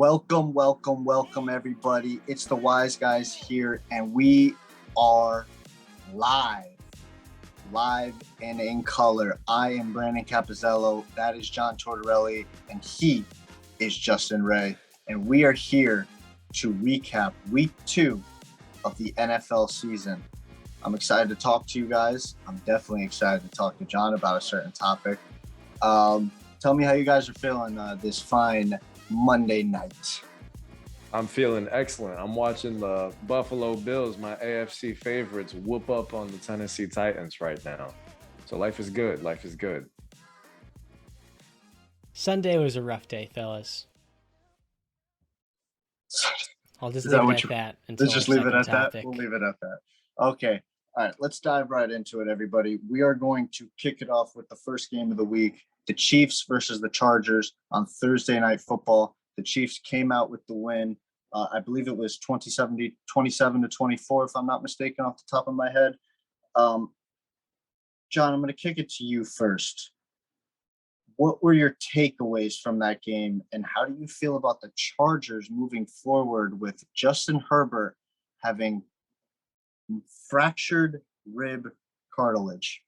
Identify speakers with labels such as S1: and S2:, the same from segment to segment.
S1: Welcome, everybody. It's the Wise Guys here, and we are live and in color. I am Brandon Capizzello. That is John Tortorelli, and he is Justin Rey. And we are here to recap Week 2 of the NFL season. I'm excited to talk to you guys. I'm definitely excited to talk to John about a certain topic. Tell me how you guys are feeling this fine Monday night.
S2: I'm feeling excellent. I'm watching the Buffalo Bills, my AFC favorites, whoop up on the Tennessee Titans right now. So life is good. Life is good.
S3: Sunday was a rough day, fellas. I'll just
S1: Is
S3: leave
S1: that
S3: it
S1: what
S3: at that until
S1: Let's just
S3: our
S1: leave it
S3: second
S1: at
S3: topic.
S1: that. We'll leave it at that. Okay. All right. Let's dive right into it, everybody. We are going to kick it off with the first game of the week, the Chiefs versus the Chargers on Thursday Night Football. The Chiefs came out with the win. I believe it was 27-24, if I'm not mistaken, off the top of my head. John, I'm going to kick it to you first. What were your takeaways from that game, and how do you feel about the Chargers moving forward with Justin Herbert having fractured rib cartilage?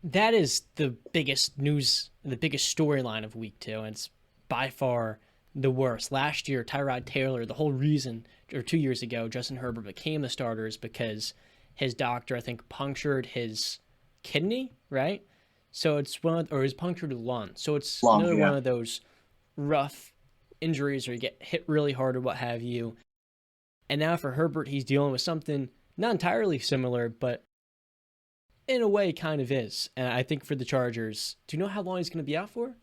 S3: That is the biggest news, the biggest storyline of Week 2, and it's by far the worst. Last year, Tyrod Taylor, the whole reason, or 2 years ago, Justin Herbert became the starter is because his doctor, I think, punctured his kidney, right? So it's or his punctured lung. So it's another one of those rough injuries where you get hit really hard or what have you. And now for Herbert, he's dealing with something not entirely similar, but in a way kind of is. And I think for the Chargers, do you know how long he's going to be out for?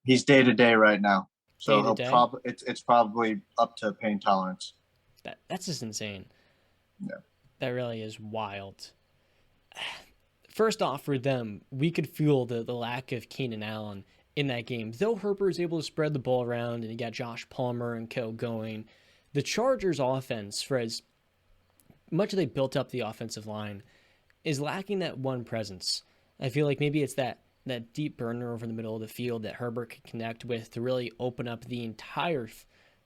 S1: He's day-to-day right now. So
S3: Day-to-day?
S1: it's probably up to pain tolerance.
S3: That's just insane.
S1: Yeah.
S3: That really is wild. First off, for them, we could feel the lack of Keenan Allen in that game. Though Herbert was able to spread the ball around and he got Josh Palmer and co going, the Chargers' offense, for as much as they built up the offensive line, is lacking that one presence. I feel like maybe it's that deep burner over the middle of the field that Herbert could connect with to really open up the entire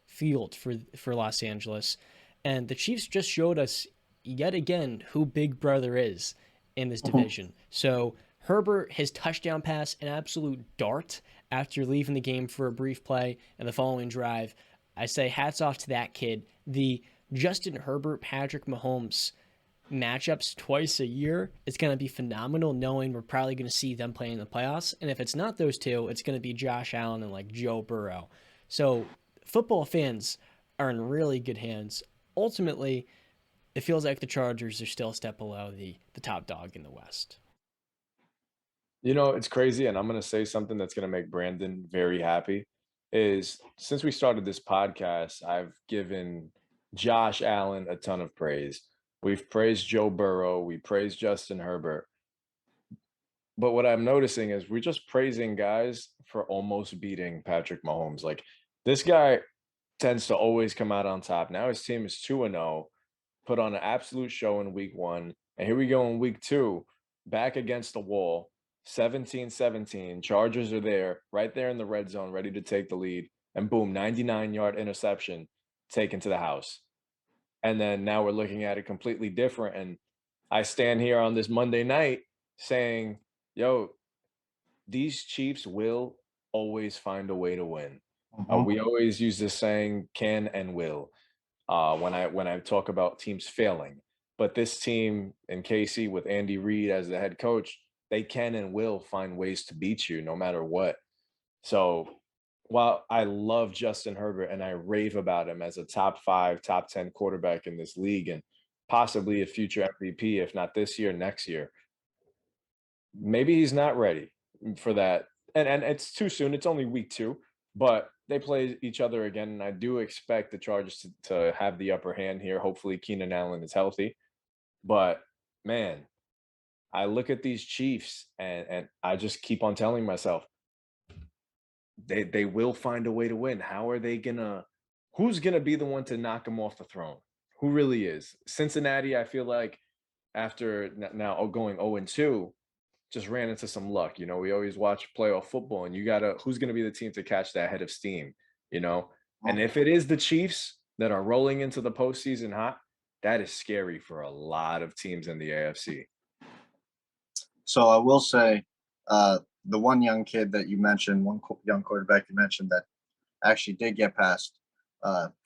S3: field for Los Angeles. And the Chiefs just showed us yet again who Big Brother is in this division. So Herbert, his touchdown pass, an absolute dart after leaving the game for a brief play and the following drive. I say hats off to that kid. The Justin Herbert, Patrick Mahomes matchups twice a year, it's going to be phenomenal knowing we're probably going to see them playing in the playoffs. And if it's not those two, it's going to be Josh Allen and like Joe Burrow. So football fans are in really good hands. Ultimately, it feels like the Chargers are still a step below the top dog in the West.
S2: You know, it's crazy, and I'm going to say something that's going to make Brandon very happy, is since we started this podcast, I've given Josh Allen a ton of praise. We've praised Joe Burrow. We praised Justin Herbert. But what I'm noticing is we're just praising guys for almost beating Patrick Mahomes. Like, this guy tends to always come out on top. Now his team is 2-0, put on an absolute show in Week 1. And here we go in Week 2, back against the wall, 17-17. Chargers are there, right there in the red zone, ready to take the lead. And boom, 99-yard interception taken to the house. And then now we're looking at it completely different. And I stand here on this Monday night saying, yo, these Chiefs will always find a way to win. We always use this saying, can and will, when I talk about teams failing. But this team in KC with Andy Reid as the head coach, they can and will find ways to beat you no matter what. So while I love Justin Herbert and I rave about him as a top 5, top 10 quarterback in this league and possibly a future MVP, if not this year, next year, maybe he's not ready for that. And it's too soon. It's only Week 2, but they play each other again. And I do expect the Chargers to have the upper hand here. Hopefully Keenan Allen is healthy. But man, I look at these Chiefs and I just keep on telling myself, they will find a way to win. How are they who's gonna be the one to knock them off the throne? Who really is? Cincinnati, I feel like after now going 0-2, just ran into some luck. We always watch playoff football, and you gotta who's gonna be the team to catch that head of steam, you know? And if it is the Chiefs that are rolling into the postseason hot, that is scary for a lot of teams in the AFC.
S1: So I will say, the one young kid that you mentioned, young quarterback you mentioned that actually did get past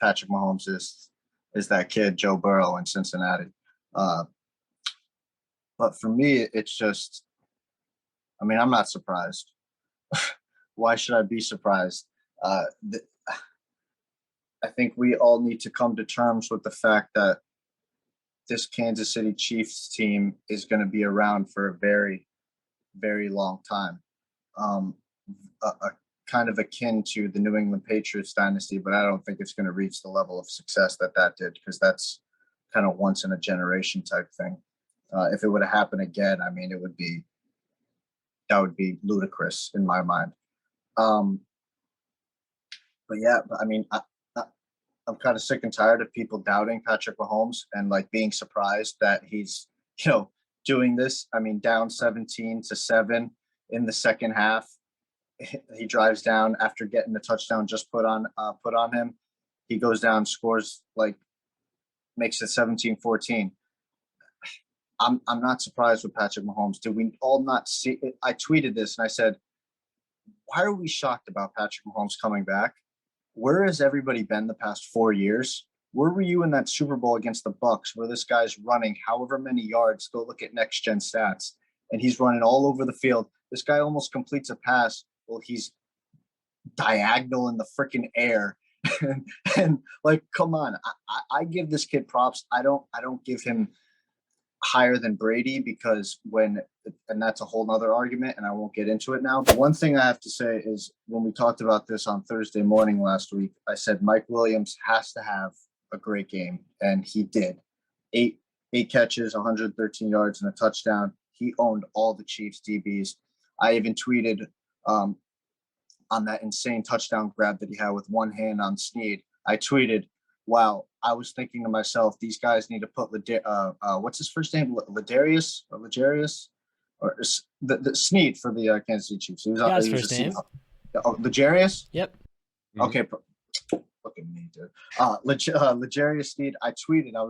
S1: Patrick Mahomes is that kid Joe Burrow in Cincinnati. But for me, it's just, I mean, I'm not surprised. Why should I be surprised? I think we all need to come to terms with the fact that this Kansas City Chiefs team is going to be around for a very, very long time. A kind of akin to the New England Patriots dynasty, but I don't think it's going to reach the level of success that did, because that's kind of once in a generation type thing. If it would have happened again, I mean, that would be ludicrous in my mind. But yeah, I mean, I'm kind of sick and tired of people doubting Patrick Mahomes and like being surprised that he's, doing this. I mean, down 17-7 in the second half. He drives down after getting the touchdown just put on him. He goes down, scores, makes it 17-14. I'm not surprised with Patrick Mahomes. Did we all not see it? I tweeted this and I said, why are we shocked about Patrick Mahomes coming back? Where has everybody been the past 4 years? Where were you in that Super Bowl against the Bucs where this guy's running however many yards? Go look at next gen stats. And he's running all over the field. This guy almost completes a pass. Well, he's diagonal in the freaking air. and come on. I give this kid props. I don't give him higher than Brady because and that's a whole nother argument and I won't get into it now. But one thing I have to say is when we talked about this on Thursday morning last week, I said Mike Williams has to have a great game, and he did. Eight catches, 113 yards, and a touchdown. He owned all the Chiefs DBs. I even tweeted on that insane touchdown grab that he had with one hand on Snead. I tweeted, wow, I was thinking to myself, these guys need to put what's his first name? Legarius or the Snead for the Kansas City Chiefs. He was
S3: first name.
S1: Legarius?
S3: Yep.
S1: Okay. Look at me, dude. Legarius Snead. I tweeted. I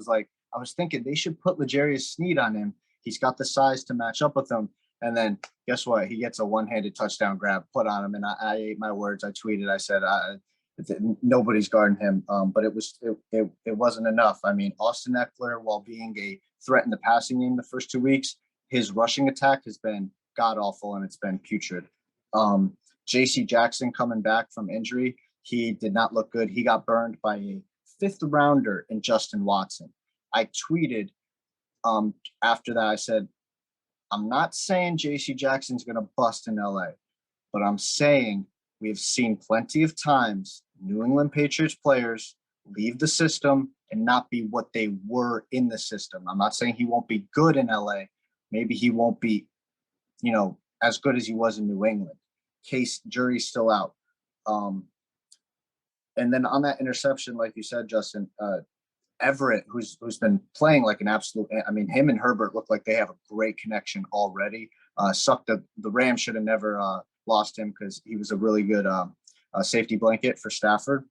S1: was thinking they should put Legarius Snead on him. He's got the size to match up with him. And then guess what? He gets a one-handed touchdown grab put on him, and I ate my words. I tweeted. I said, nobody's guarding him. But it wasn't enough. I mean, Austin Eckler, while being a threat in the passing game the first 2 weeks, his rushing attack has been god awful and it's been putrid. J.C. Jackson coming back from injury, he did not look good. He got burned by a 5th rounder in Justin Watson. I tweeted after that. I said, I'm not saying J.C. Jackson's going to bust in LA, but I'm saying we have seen plenty of times New England Patriots players leave the system and not be what they were in the system. I'm not saying he won't be good in LA. Maybe he won't be, as good as he was in New England. Jury's still out. And then on that interception, like you said, Justin, Everett, who's been playing like an absolute, I mean, him and Herbert look like they have a great connection already. The Rams should have never lost him because he was a really good safety blanket for Stafford.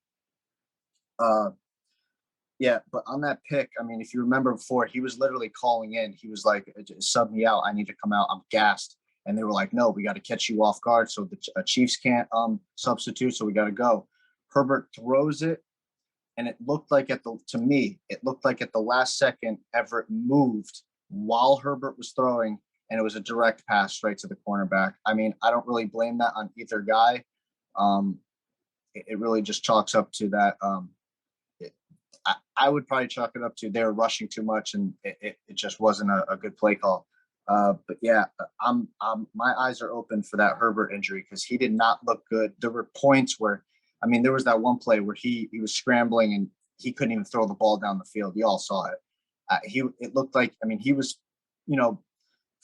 S1: Yeah, but on that pick, I mean, if you remember before, he was literally calling in. He was like, sub me out. I need to come out. I'm gassed. And they were like, no, we got to catch you off guard. So the Chiefs can't substitute. So we got to go. Herbert throws it. And it looked like at the last second, Everett moved while Herbert was throwing, and it was a direct pass right to the cornerback. I mean, I don't really blame that on either guy. It really just chalks up to that. I would probably chalk it up to they were rushing too much, and it just wasn't a good play call. But yeah, my eyes are open for that Herbert injury because he did not look good. There were points where, I mean, there was that one play where he was scrambling and he couldn't even throw the ball down the field. You all saw it. It looked like, I mean, he was,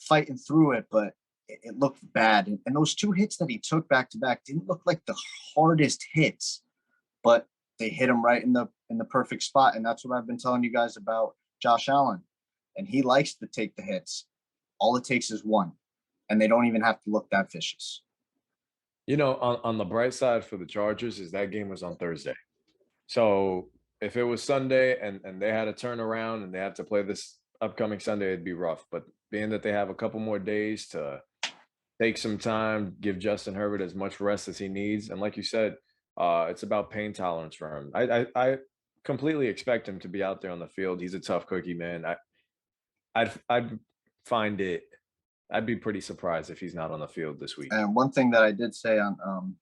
S1: fighting through it, but it looked bad. And those 2 hits that he took back to back didn't look like the hardest hits, but they hit him right in the perfect spot. And that's what I've been telling you guys about Josh Allen. And he likes to take the hits. All it takes is one. and they don't even have to look that vicious.
S2: You know, on the bright side for the Chargers is that game was on Thursday. So if it was Sunday and they had to turn around and they had to play this upcoming Sunday, it'd be rough. But being that they have a couple more days to take some time, give Justin Herbert as much rest as he needs, and like you said, it's about pain tolerance for him. I completely expect him to be out there on the field. He's a tough cookie, man. I'd find it. I'd be pretty surprised if he's not on the field this week.
S1: And one thing that I did say on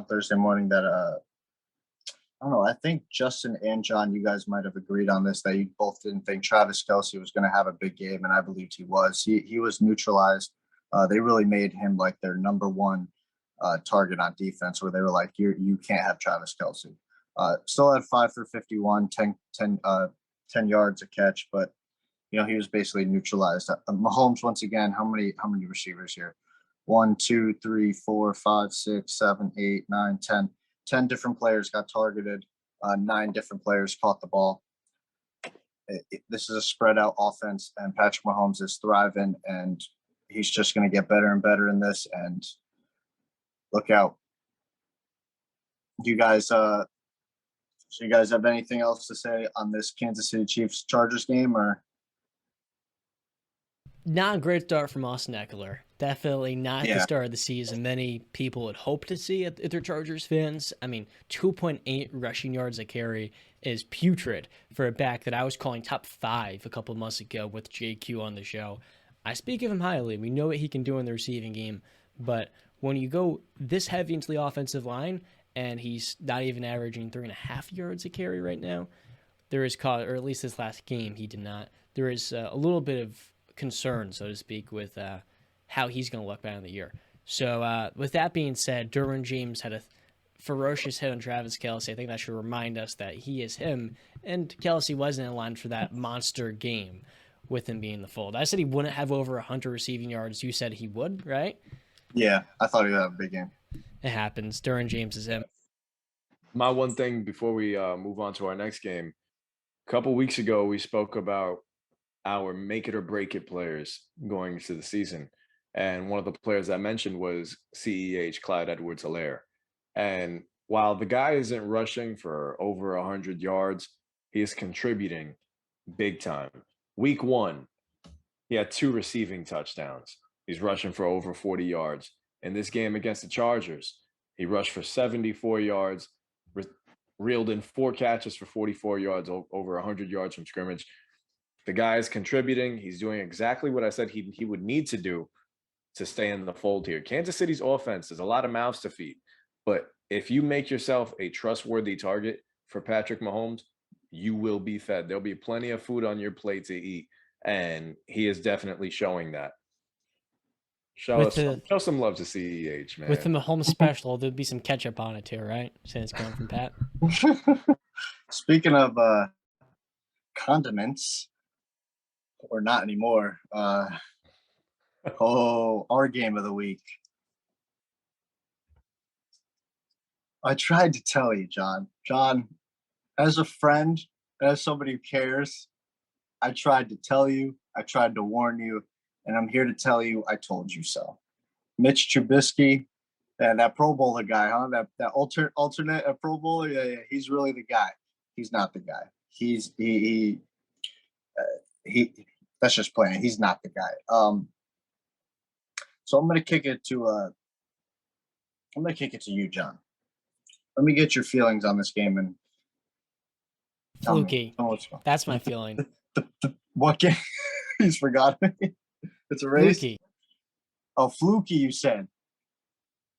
S1: Thursday morning that I don't know, I think Justin and John, you guys might have agreed on this, that you both didn't think Travis Kelce was going to have a big game, and I believed he was. He was neutralized. They really made him like their number one target on defense, where they were like, you can't have Travis Kelce. Still had 5 for 51, 10 yards a catch, but you know, he was basically neutralized. Mahomes, once again, how many receivers here? 1, 2, 3, 4, 5, 6, 7, 8, 9, 10. 10 different players got targeted. 9 different players caught the ball. This is a spread out offense, and Patrick Mahomes is thriving, and he's just going to get better and better in this. And look out. You guys, so you guys have anything else to say on this Kansas City Chiefs Chargers game, or?
S3: Not a great start from Austin Eckler. Definitely not the start of the season many people would hope to see if they're Chargers fans. I mean, 2.8 rushing yards a carry is putrid for a back that I was calling top 5 a couple months ago with JQ on the show. I speak of him highly. We know what he can do in the receiving game, but when you go this heavy into the offensive line and he's not even averaging 3.5 yards a carry right now, there is cause, or at least this last game he did not. There is a little bit of concern, so to speak, with how he's going to look back in the year. So with that being said, Derwin James had a ferocious hit on Travis Kelce. I think that should remind us that he is him, and Kelce wasn't in line for that monster game with him being in the fold. I said he wouldn't have over 100 receiving yards. You said he would, right?
S1: Yeah, I thought he would have a big game.
S3: It happens. Derwin James is him.
S2: My one thing before we move on to our next game, a couple weeks ago we spoke about our make it or break it players going into the season. And one of the players I mentioned was CEH, Clyde Edwards-Helaire. And while the guy isn't rushing for over 100 yards, he is contributing big time. Week 1, he had 2 receiving touchdowns. He's rushing for over 40 yards. In this game against the Chargers, he rushed for 74 yards, reeled in 4 catches for 44 yards, over 100 yards from scrimmage. The guy is contributing. He's doing exactly what I said he would need to do to stay in the fold here. Kansas City's offense is a lot of mouths to feed, but if you make yourself a trustworthy target for Patrick Mahomes, you will be fed. There'll be plenty of food on your plate to eat, and he is definitely showing that. Show some love to CEH, man.
S3: With the Mahomes special, there'd be some ketchup on it too, right? Since it's coming from Pat.
S1: Speaking of condiments, or not anymore, our game of the week. I tried to tell you, John. John, as a friend, as somebody who cares, I tried to tell you, I tried to warn you, and I'm here to tell you I told you so. Mitch Trubisky, that Pro Bowler guy, huh? That alternate Pro Bowler, yeah, he's really the guy. He's not the guy. He that's just playing. He's not the guy. So I'm gonna kick it to you, John. Let me get your feelings on this game and
S3: fluky. That's my feeling.
S1: What game? He's forgotten me. It's a race.
S3: Fluky.
S1: Oh, fluky, you said.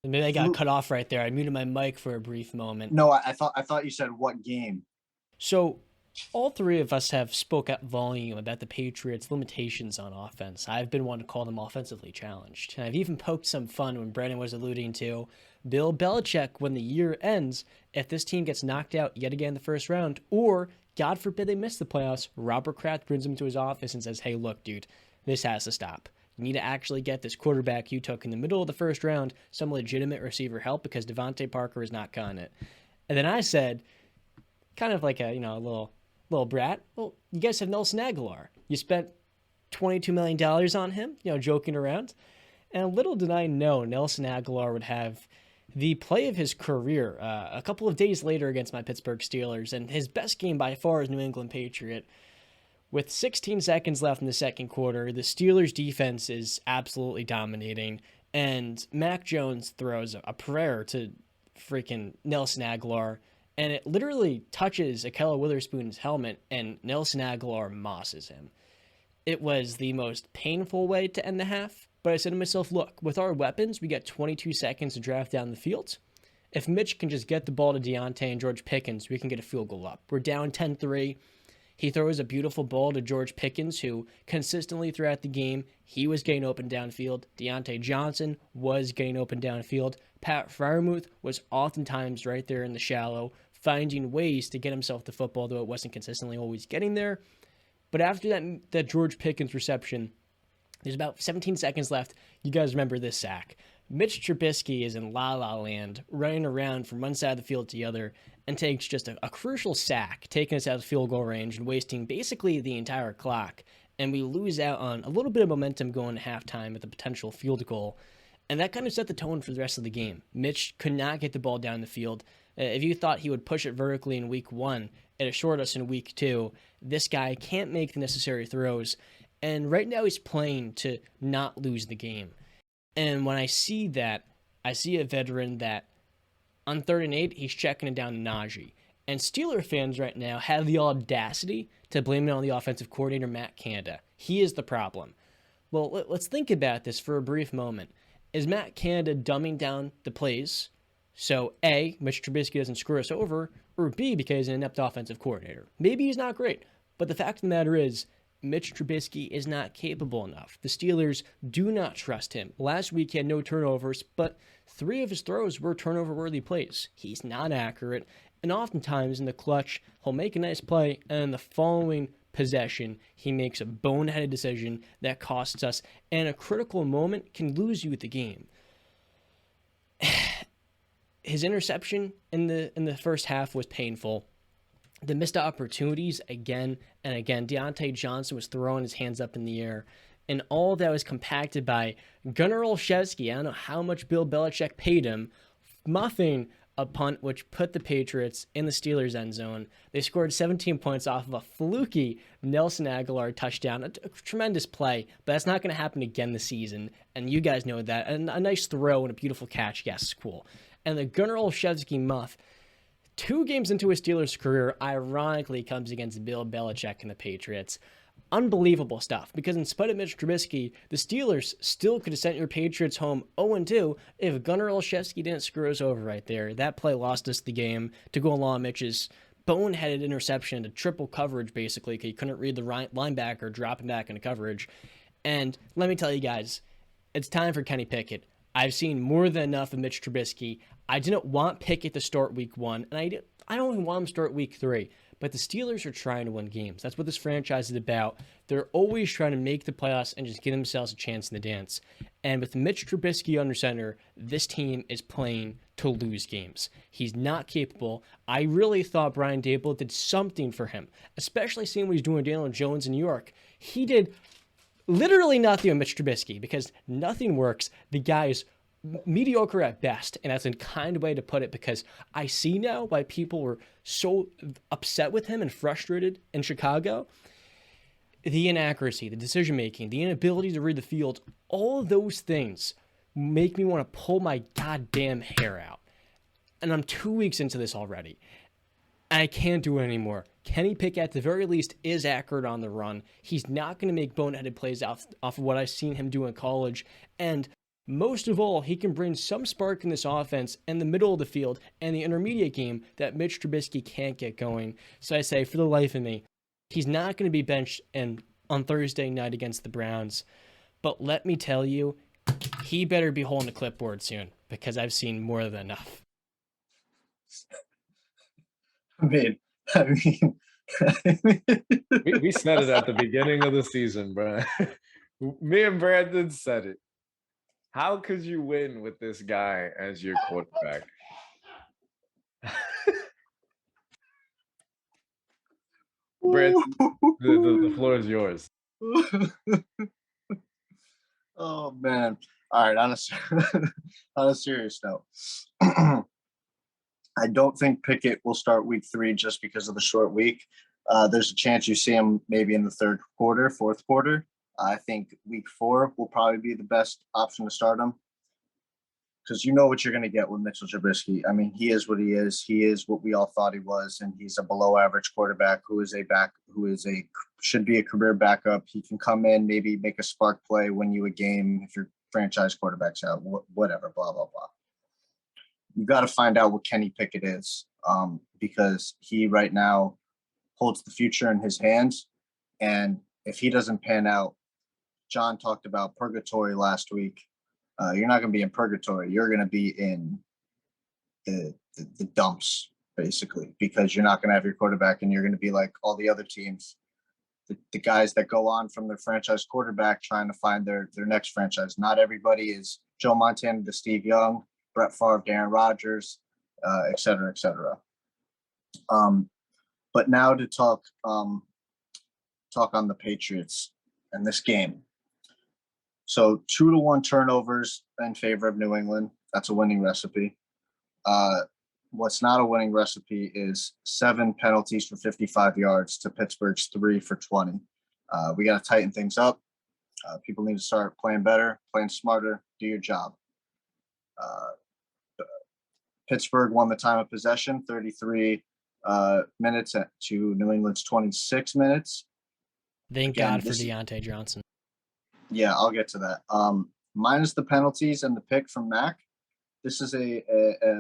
S3: Maybe I got cut off right there. I muted my mic for a brief moment.
S1: No, I thought you said what game.
S3: So all 3 of us have spoke at volume about the Patriots' limitations on offense. I've been one to call them offensively challenged. And I've even poked some fun when Brandon was alluding to Bill Belichick when the year ends. If this team gets knocked out yet again in the first round, or God forbid they miss the playoffs, Robert Kraft brings him to his office and says, hey, look, dude, this has to stop. You need to actually get this quarterback you took in the middle of the first round some legitimate receiver help because Devontae Parker is not cutting it. And then I said, kind of like a little brat, well, you guys have Nelson Aguilar. You spent $22 million on him, joking around. And little did I know Nelson Aguilar would have the play of his career a couple of days later against my Pittsburgh Steelers, and his best game by far as New England Patriot. With 16 seconds left in the second quarter, the Steelers' defense is absolutely dominating, and Mac Jones throws a prayer to freaking Nelson Aguilar, and it literally touches Ahkello Witherspoon's helmet, and Nelson Aguilar mosses him. It was the most painful way to end the half, but I said to myself, look, with our weapons, we got 22 seconds to drive down the field. If Mitch can just get the ball to Deontay and George Pickens, we can get a field goal up. We're down 10-3. He throws a beautiful ball to George Pickens, who consistently throughout the game, he was getting open downfield. Deontay Johnson was getting open downfield. Pat Freiermuth was oftentimes right there in the shallow, finding ways to get himself the football, though it wasn't consistently always getting there. But after that George Pickens reception, there's about 17 seconds left. You guys remember this sack. Mitch Trubisky is in la-la land, running around from one side of the field to the other, and takes just a crucial sack, taking us out of field goal range and wasting basically the entire clock. And we lose out on a little bit of momentum going to halftime with a potential field goal. And that kind of set the tone for the rest of the game. Mitch could not get the ball down the field. If you thought he would push it vertically in week 1, it assured us in week 2, this guy can't make the necessary throws. And right now he's playing to not lose the game. And when I see that, I see a veteran that on 3rd and 8, he's checking it down to Najee. And Steeler fans right now have the audacity to blame it on the offensive coordinator, Matt Canada. He is the problem. Well, let's think about this for a brief moment. Is Matt Canada dumbing down the plays so A, Mitch Trubisky doesn't screw us over, or B, because he's an inept offensive coordinator? Maybe he's not great, but the fact of the matter is, Mitch Trubisky is not capable enough. The Steelers do not trust him. Last week he had no turnovers, but 3 of his throws were turnover-worthy plays. He's not accurate, and oftentimes in the clutch, he'll make a nice play, and in the following possession, he makes a boneheaded decision that costs us, and a critical moment can lose you the game. His interception in the first half was painful. The missed opportunities again and again. Deontay Johnson was throwing his hands up in the air, and all that was compacted by Gunnar Olszewski. I don't know how much Bill Belichick paid him, muffing a punt which put the Patriots in the Steelers' end zone. They scored 17 points off of a fluky Nelson Aguilar touchdown. A tremendous play, but that's not going to happen again this season, and you guys know that. And a nice throw and a beautiful catch, yes, cool. And the Gunnar Olszewski muff, 2 games into his Steelers career, ironically comes against Bill Belichick and the Patriots. Unbelievable stuff, because in spite of Mitch Trubisky, the Steelers still could have sent your Patriots home 0-2 if Gunnar Olszewski didn't screw us over right there. That play lost us the game to go along Mitch's boneheaded interception to triple coverage, basically, because he couldn't read the linebacker dropping back into coverage. And let me tell you guys, it's time for Kenny Pickett. I've seen more than enough of Mitch Trubisky. I didn't want Pickett to start week 1, and I don't even want him to start week 3. But the Steelers are trying to win games. That's what this franchise is about. They're always trying to make the playoffs and just give themselves a chance in the dance. And with Mitch Trubisky under center, this team is playing to lose games. He's not capable. I really thought Brian Daboll did something for him, especially seeing what he's doing with Daniel Jones in New York. He did literally nothing with Mitch Trubisky because nothing works. The guy is mediocre at best, and that's a kind way to put it, because I see now why people were so upset with him and frustrated in Chicago. The inaccuracy, the decision making, the inability to read the field, all of those things make me want to pull my goddamn hair out. And I'm 2 weeks into this already. I can't do it anymore. Kenny Pickett, at the very least, is accurate on the run. He's not going to make boneheaded plays off of what I've seen him do in college. And most of all, he can bring some spark in this offense in the middle of the field and the intermediate game that Mitch Trubisky can't get going. So I say, for the life of me, he's not going to be benched on Thursday night against the Browns. But let me tell you, he better be holding a clipboard soon, because I've seen more than enough.
S1: I mean,
S2: we said it at the beginning of the season, bro. Me and Brandon said it. How could you win with this guy as your quarterback? Brandon, the floor is yours.
S1: Oh man, All right, on a serious note, I don't think Pickett will start week 3 just because of the short week. There's a chance you see him maybe in the third quarter, fourth quarter. I think week 4 will probably be the best option to start him because you know what you're going to get with Mitchell Trubisky. I mean, he is what he is. He is what we all thought he was, and he's a below-average quarterback who should be a career backup. He can come in, maybe make a spark play, win you a game if your franchise quarterback's out, whatever, blah, blah, blah. You got to find out what Kenny Pickett is because he right now holds the future in his hands. And if he doesn't pan out, John talked about purgatory last week. You're not going to be in purgatory. You're going to be in the dumps, basically, because you're not going to have your quarterback and you're going to be like all the other teams, the guys that go on from their franchise quarterback trying to find their next franchise. Not everybody is Joe Montana to Steve Young, Brett Favre, Aaron Rodgers, et cetera, et cetera. But now to talk on the Patriots and this game. So 2-1 turnovers in favor of New England. That's a winning recipe. What's not a winning recipe is 7 penalties for 55 yards to Pittsburgh's 3 for 20. We got to tighten things up. People need to start playing better, playing smarter, do your job. Pittsburgh won the time of possession, 33 minutes to New England's 26 minutes.
S3: Thank God for Deontay Johnson.
S1: Yeah, I'll get to that. Minus the penalties and the pick from Mac, this is a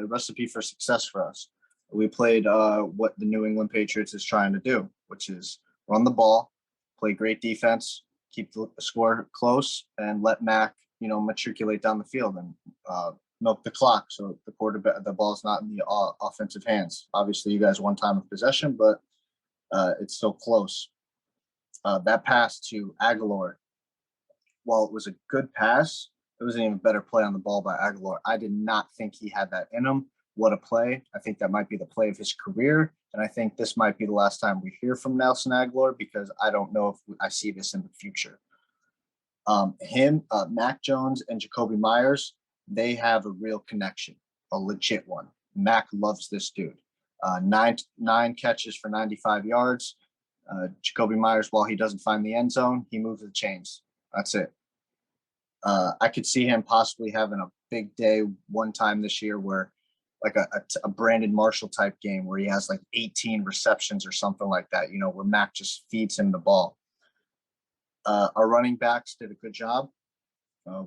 S1: recipe for success for us. We played what the New England Patriots is trying to do, which is run the ball, play great defense, keep the score close, and let Mac, matriculate down the field and milk the clock so the ball's not in the offensive hands. Obviously, you guys won time of possession, but it's still close. That pass to Aguilar, while it was a good pass, it was an even better play on the ball by Aguilar. I did not think he had that in him. What a play. I think that might be the play of his career. And I think this might be the last time we hear from Nelson Aguilar because I don't know if I see this in the future. Mac Jones and Jacoby Myers, they have a real connection, a legit one. Mac loves this dude. Nine catches for 95 yards. Jacoby Myers, while he doesn't find the end zone, he moves the chains. That's it. I could see him possibly having a big day one time this year where like a Brandon Marshall type game where he has like 18 receptions or something like that, where Mac just feeds him the ball. Our running backs did a good job.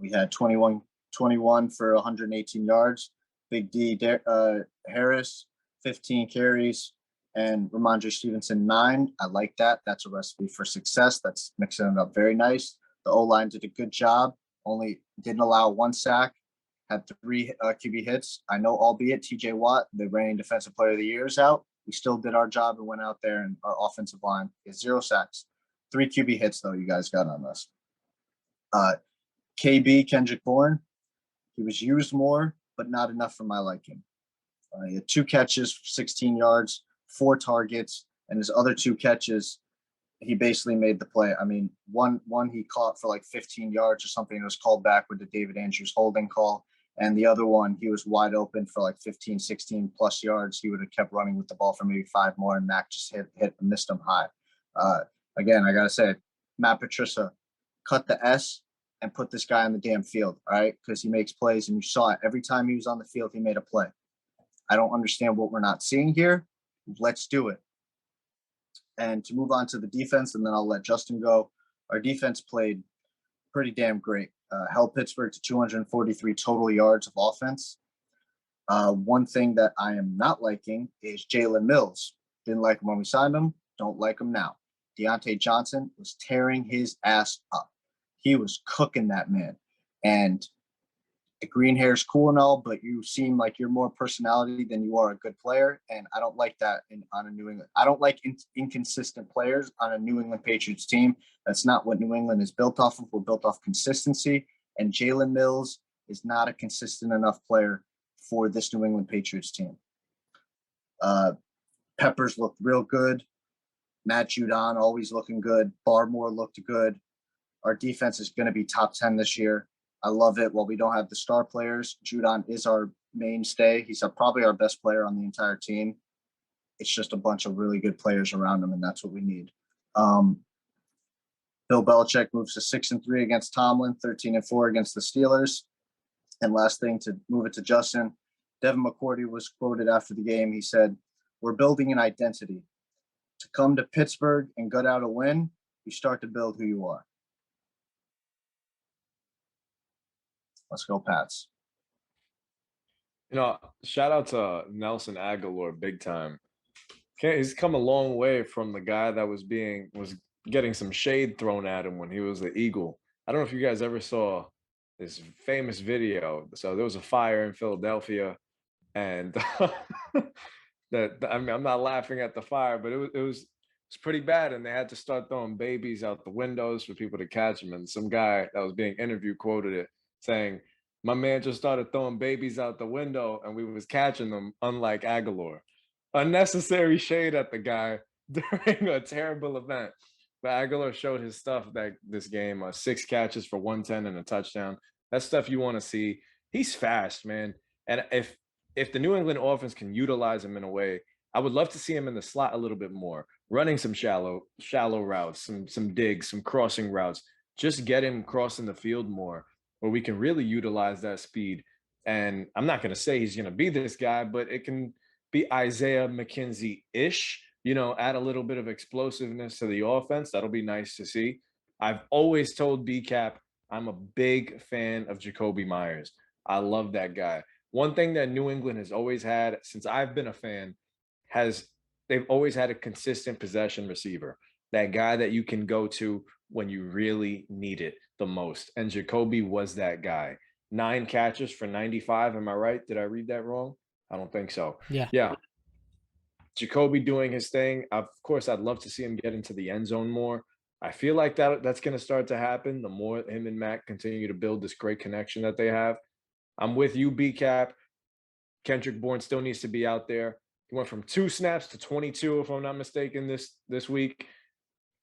S1: We had 21 for 118 yards. Big D Harris, 15 carries, and Ramondre Stevenson, 9. I like that. That's a recipe for success. That's mixing it up very nice. The O-line did a good job. Only didn't allow 1 sack. Had 3 QB hits. I know, albeit TJ Watt, the reigning defensive player of the year, is out. We still did our job and went out there, and our offensive line is 0 sacks. 3 QB hits, though, you guys got on this. KB, Kendrick Bourne, he was used more, but not enough for my liking. He had 2 catches for 16 yards, 4 targets, and his other 2 catches, he basically made the play. I mean, one he caught for like 15 yards or something. It was called back with the David Andrews holding call. And the other one, he was wide open for like 15, 16 plus yards. He would have kept running with the ball for maybe 5 more, and Mac just missed him high. Again, I got to say, Matt Patricia, cut the S and put this guy on the damn field, all right? Because he makes plays, and you saw it. Every time he was on the field, he made a play. I don't understand what we're not seeing here. Let's do it. And to move on to the defense, and then I'll let Justin go. Our defense played pretty damn great. Held Pittsburgh to 243 total yards of offense. One thing that I am not liking is Jalen Mills. Didn't like him when we signed him. Don't like him now. Deontay Johnson was tearing his ass up. He was cooking that man. And the green hair is cool and all, but you seem like you're more personality than you are a good player. And I don't like that on a New England. I don't like inconsistent players on a New England Patriots team. That's not what New England is built off of. We're built off consistency. And Jalen Mills is not a consistent enough player for this New England Patriots team. Peppers looked real good. Matt Judon always looking good. Barmore looked good. Our defense is going to be top 10 this year. I love it. While we don't have the star players, Judon is our mainstay. He's probably our best player on the entire team. It's just a bunch of really good players around him, and that's what we need. Bill Belichick moves to 6-3 against Tomlin, 13-4 against the Steelers. And last thing, to move it to Justin, Devin McCourty was quoted after the game. He said, "We're building an identity. To come to Pittsburgh and gut out a win, you start to build who you are." Let's go, Pats.
S2: Shout out to Nelson Aguilar big time. Okay, he's come a long way from the guy that was getting some shade thrown at him when he was the Eagle. I don't know if you guys ever saw this famous video. So there was a fire in Philadelphia, and I'm not laughing at the fire, but it was pretty bad, and they had to start throwing babies out the windows for people to catch them. And some guy that was being interviewed quoted it saying, "My man just started throwing babies out the window, and we was catching them, unlike Aguilar." Unnecessary shade at the guy during a terrible event. But Aguilar showed his stuff this game, 6 catches for 110 and a touchdown. That's stuff you want to see. He's fast, man. And if the New England offense can utilize him in a way, I would love to see him in the slot a little bit more, running some shallow routes, some digs, some crossing routes. Just get him crossing the field more, where we can really utilize that speed. And I'm not going to say he's going to be this guy, but it can be Isaiah McKenzie-ish, add a little bit of explosiveness to the offense. That'll be nice to see. I've always told BCAP I'm a big fan of Jacoby Myers. I love that guy. One thing that New England has always had since I've been a fan they've always had a consistent possession receiver, that guy that you can go to when you really need it the most. And Jacoby was that guy. 9 catches for 95. Am I right? Did I read that wrong? I don't think so.
S3: Yeah.
S2: Jacoby doing his thing. Of course, I'd love to see him get into the end zone more. I feel like that's going to start to happen the more him and Mac continue to build this great connection that they have. I'm with you, BCAP. Kendrick Bourne still needs to be out there. He went from 2 snaps to 22, if I'm not mistaken, this week.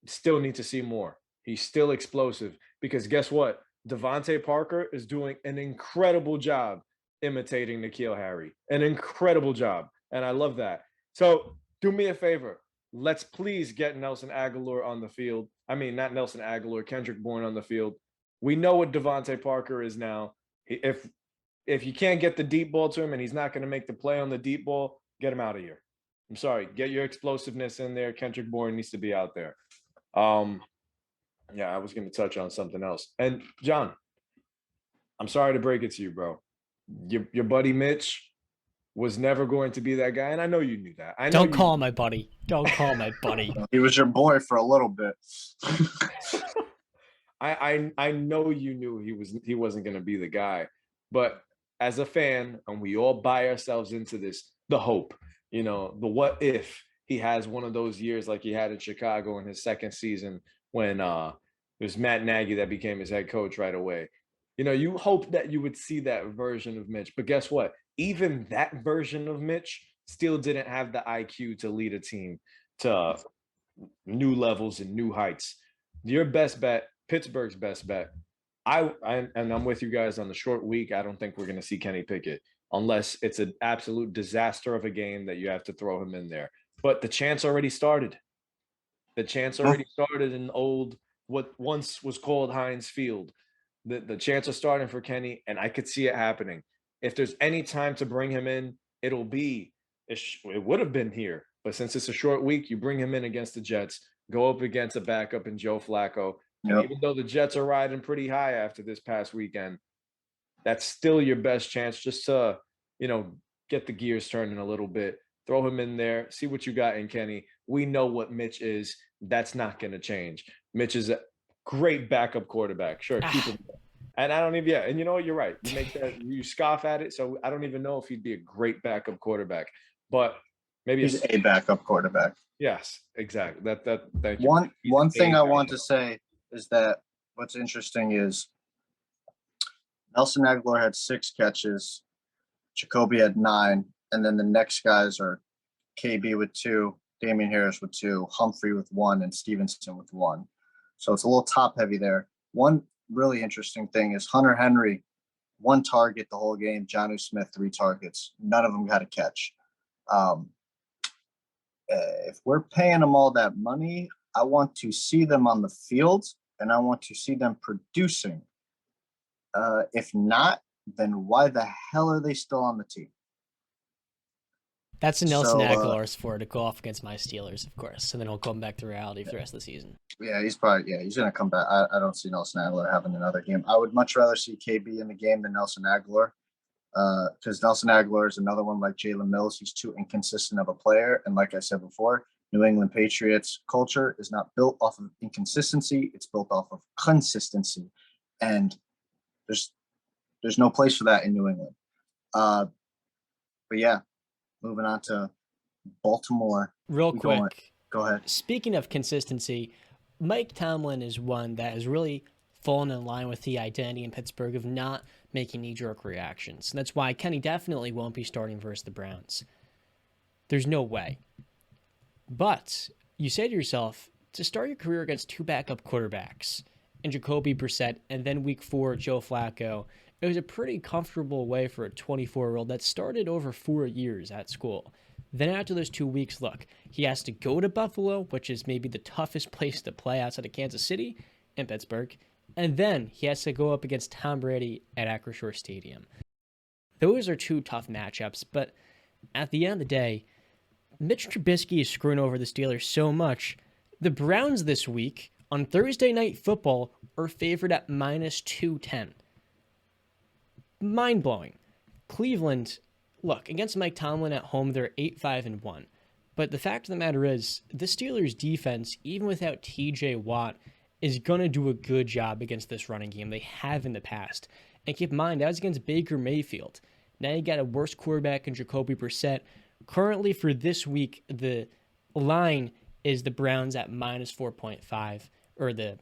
S2: Still need to see more. He's still explosive because guess what? Devontae Parker is doing an incredible job imitating N'Keal Harry. An incredible job. And I love that. So do me a favor. Let's please get Nelson Aguilar on the field. I mean, not Nelson Aguilar, Kendrick Bourne on the field. We know what Devontae Parker is now. If you can't get the deep ball to him and he's not going to make the play on the deep ball, get him out of here. I'm sorry. Get your explosiveness in there. Kendrick Bourne needs to be out there. I was going to touch on something else. And John, I'm sorry to break it to you, bro. Your buddy Mitch was never going to be that guy, and I know you knew that.
S3: Don't call my buddy. Don't call my buddy.
S1: He was your boy for a little bit.
S2: I know you knew he wasn't going to be the guy, but as a fan, and we all buy ourselves into this, the hope, the what if he has one of those years like he had in Chicago in his second season when it was Matt Nagy that became his head coach right away. You hope that you would see that version of Mitch, but guess what? Even that version of Mitch still didn't have the IQ to lead a team to new levels and new heights. Your best bet, Pittsburgh's best bet. I'm with you guys on the short week. I don't think we're going to see Kenny Pickett unless it's an absolute disaster of a game that you have to throw him in there. But the chance already started. The chance already started in what once was called Heinz Field. The chance of starting for Kenny, and I could see it happening. If there's any time to bring him in, it would have been here. But since it's a short week, you bring him in against the Jets, go up against a backup in Joe Flacco. Yep. And even though the Jets are riding pretty high after this past weekend, that's still your best chance just to, get the gears turning a little bit. Throw him in there, see what you got in Kenny. We know what Mitch is. That's not going to change. Mitch is a great backup quarterback. Sure, keep him there. And I don't even, and you know what? You're right. You scoff at it. So I don't even know if he'd be a great backup quarterback, but maybe
S1: he's a backup quarterback.
S2: Yes, exactly. Thank
S1: you. One thing I want to say is that what's interesting is Nelson Aguilar had 6 catches, Jacoby had 9, and then the next guys are KB with 2, Damian Harris with 2, Humphrey with 1, and Stevenson with 1. So it's a little top heavy there. One really interesting thing is Hunter Henry, 1 target the whole game. Jonnu Smith, 3 targets. None of them got a catch. If we're paying them all that money, I want to see them on the field, and I want to see them producing. If not, then why the hell are they still on the team?
S3: That's a Nelson Aguilar's for to go off against my Steelers, of course, and then he'll come back to reality for the rest of the season.
S1: Yeah, he's going to come back. I don't see Nelson Aguilar having another game. I would much rather see KB in the game than Nelson Aguilar, because Nelson Aguilar is another one like Jalen Mills. He's too inconsistent of a player. And like I said before, New England Patriots culture is not built off of inconsistency. It's built off of consistency. And there's no place for that in New England. But yeah, moving on to Baltimore.
S3: Real quick.
S1: Go ahead.
S3: Speaking of consistency, Mike Tomlin is one that has really fallen in line with the identity in Pittsburgh of not making knee-jerk reactions. And that's why Kenny definitely won't be starting versus the Browns. There's no way. But you say to yourself, to start your career against 2 backup quarterbacks, and Jacoby Brissett, and then week 4, Joe Flacco, it was a pretty comfortable way for a 24-year-old that started over 4 years at school. Then after those 2 weeks, look, he has to go to Buffalo, which is maybe the toughest place to play outside of Kansas City and Pittsburgh, and then he has to go up against Tom Brady at Acrisure Stadium. Those are 2 tough matchups, but at the end of the day, Mitch Trubisky is screwing over the Steelers so much. The Browns this week on Thursday Night Football are favored at -210. Mind-blowing. Cleveland, look, against Mike Tomlin at home, they're 8-5-1. But the fact of the matter is, the Steelers' defense, even without TJ Watt, is going to do a good job against this running game. They have in the past. And keep in mind, that was against Baker Mayfield. Now you got a worse quarterback in Jacoby Brissett. Currently for this week, the line is the Browns at -4.5, or the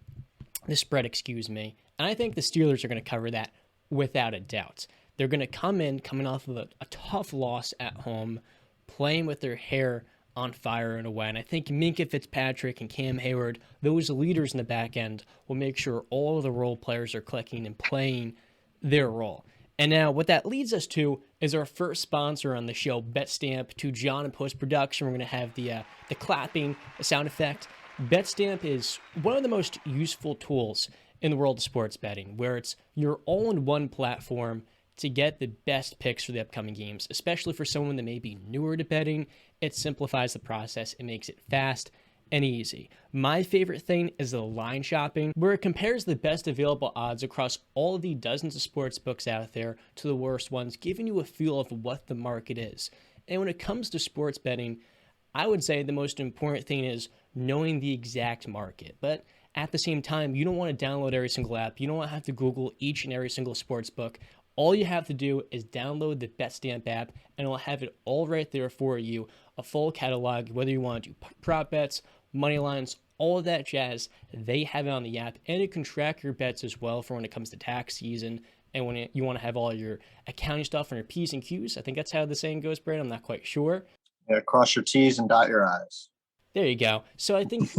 S3: spread, excuse me. And I think the Steelers are going to cover that without a doubt. They're going to coming off of a tough loss at home, playing with their hair on fire in a way. And I think Minkah Fitzpatrick and Cam Hayward, those leaders in the back end, will make sure all of the role players are clicking and playing their role. And now what that leads us to is our first sponsor on the show, BetStamp. To John in post-production, we're going to have the clapping, the sound effect. BetStamp is one of the most useful tools in the world of sports betting, where it's your all-in-one platform to get the best picks for the upcoming games, especially for someone that may be newer to betting. It simplifies the process. It makes it fast and easy. My favorite thing is the line shopping, where it compares the best available odds across all of the dozens of sports books out there to the worst ones, giving you a feel of what the market is. And when it comes to sports betting, I would say the most important thing is knowing the exact market. But at the same time, you don't want to download every single app. You don't want to have to Google each and every single sports book. All you have to do is download the BetStamp app, and it'll have it all right there for you, a full catalog, whether you want to do prop bets, money lines, all of that jazz. They have it on the app, and it can track your bets as well for when it comes to tax season and when you want to have all your accounting stuff on your P's and Q's. I think that's how the saying goes, Brandon. I'm not quite sure.
S1: Yeah, cross your T's and dot your I's.
S3: There you go. So I think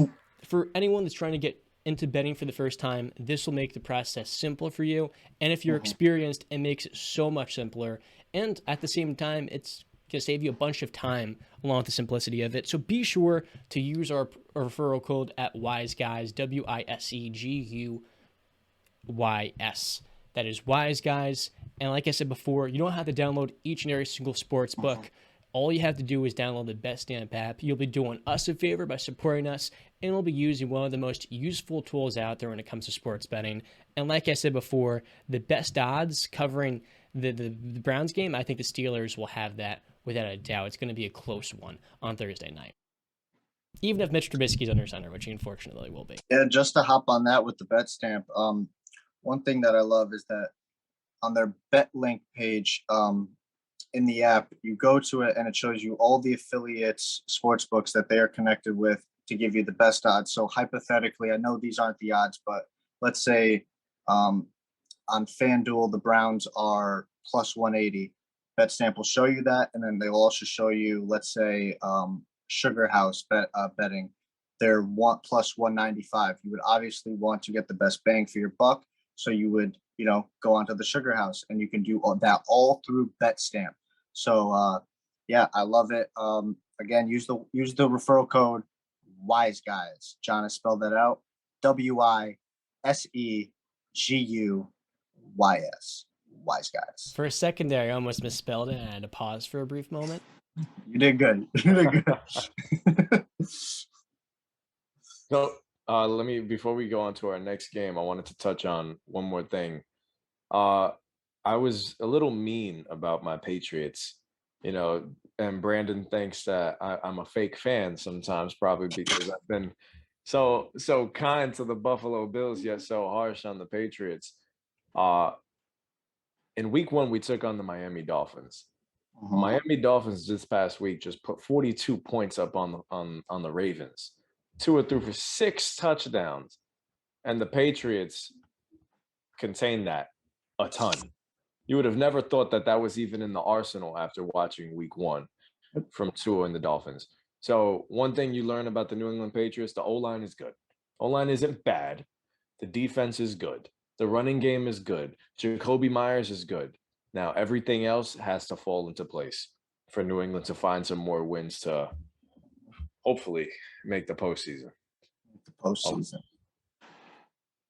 S3: for anyone that's trying to get into betting for the first time, this will make the process simpler for you. And if you're experienced, it makes it so much simpler. And at the same time, it's going to save you a bunch of time along with the simplicity of it. So be sure to use our referral code at WiseGuys, WiseGuys. That is WiseGuys. And like I said before, you don't have to download each and every single sports book. All you have to do is download the BetStamp app. You'll be doing us a favor by supporting us, and we'll be using one of the most useful tools out there when it comes to sports betting. And like I said before, the best odds covering the Browns game, I think the Steelers will have that without a doubt. It's going to be a close one on Thursday night, even if Mitch Trubisky's under center, which he unfortunately will be.
S1: Yeah, just to hop on that with the BetStamp, one thing that I love is that on their BetLink page, in the app, you go to it and it shows you all the affiliates, sports books that they are connected with to give you the best odds. So hypothetically, I know these aren't the odds, but let's say on FanDuel, the Browns are plus 180. BetStamp will show you that. And then they'll also show you, let's say, Sugar House betting, they're plus 195. You would obviously want to get the best bang for your buck. So you would, go onto the Sugar House, and you can do all that all through BetStamp. So yeah, I love it. Again, use the referral code WISE Guys. John has spelled that out. WISEGUYS. Wise Guys.
S3: For a second there, I almost misspelled it and I had to pause for a brief moment.
S1: You did good. You did good.
S2: So before we go on to our next game, I wanted to touch on one more thing. I was a little mean about my Patriots, and Brandon thinks that I'm a fake fan sometimes, probably because I've been so kind to the Buffalo Bills, yet so harsh on the Patriots. In week 1, we took on the Miami Dolphins. The Miami Dolphins this past week just put 42 points up on the Ravens. Tua threw for 6 touchdowns, and the Patriots contained that a ton. You would have never thought that was even in the arsenal after watching week 1 from Tua and the Dolphins. So one thing you learn about the New England Patriots, the O-line is good. O-line isn't bad. The defense is good. The running game is good. Jacoby Myers is good. Now, everything else has to fall into place for New England to find some more wins to hopefully make the postseason.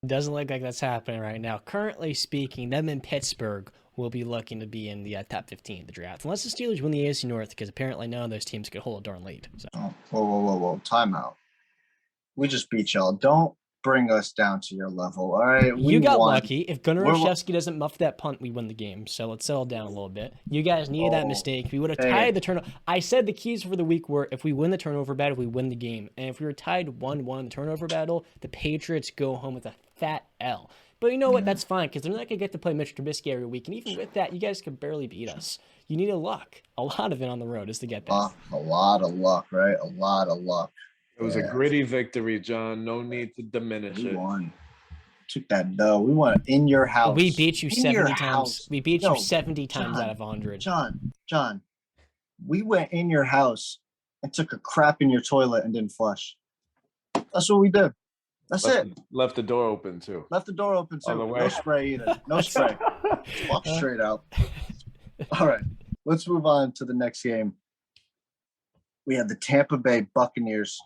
S3: Doesn't look like that's happening right now. Currently speaking, them in Pittsburgh will be looking to be in the top 15 of the draft. Unless the Steelers win the AFC North, because apparently none of those teams could hold a darn lead. So.
S1: Oh, whoa. Timeout. We just beat y'all. Don't bring us down to your level, all right?
S3: You got lucky. If Gunnar Olszewski doesn't muff that punt, we win the game. So let's settle down a little bit. You guys needed that mistake. We would have tied the turnover. I said the keys for the week were if we win the turnover battle, we win the game. And if we were tied 1-1 in the turnover battle, the Patriots go home with a fat L. But you know what? That's fine because they're not going to get to play Mitch Trubisky every week. And even with that, you guys could barely beat us. You need a luck. A lot of it on the road is to get there.
S1: A lot of luck, right? A lot of luck.
S2: It was a gritty victory, John. No need to diminish it.
S1: We won. Took that dough. We won in your house.
S3: We beat you 70 times. We beat you 70 times out of 100.
S1: John, we went in your house and took a crap in your toilet and didn't flush. That's what we did. That's it.
S2: Left the door open, too.
S1: No spray either. No spray. Walk straight out. All right. Let's move on to the next game. We have the Tampa Bay Buccaneers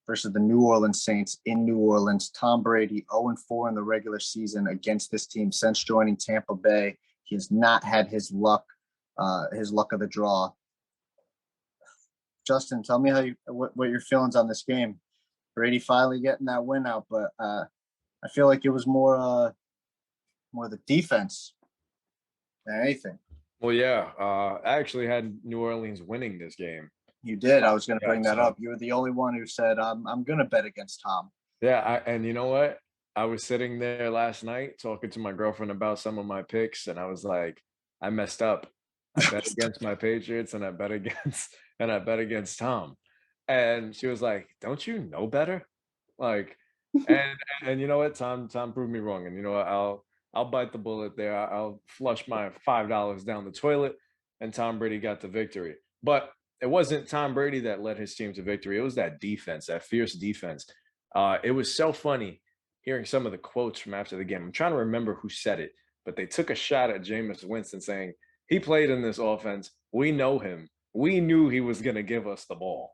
S1: versus the New Orleans Saints in New Orleans. Tom Brady 0-4 in the regular season against this team since joining Tampa Bay. He has not had his luck of the draw. Justin, tell me what your feelings on this game. Brady finally getting that win out, but I feel like it was more the defense than anything.
S2: Well, yeah, I actually had New Orleans winning this game.
S1: You did. I was going to bring that up. You were the only one who said, I'm going to bet against Tom.
S2: Yeah, and you know what? I was sitting there last night talking to my girlfriend about some of my picks, and I was like, I messed up. I bet against my Patriots, and I bet against Tom. And she was like, don't you know better? Like, and you know what? Tom proved me wrong. And you know what? I'll bite the bullet there. I'll flush my $5 down the toilet, and Tom Brady got the victory. But it wasn't Tom Brady that led his team to victory. It was that defense, that fierce defense. It was so funny hearing some of the quotes from after the game. I'm trying to remember who said it, but they took a shot at Jameis Winston saying, he played in this offense. We know him. We knew he was going to give us the ball.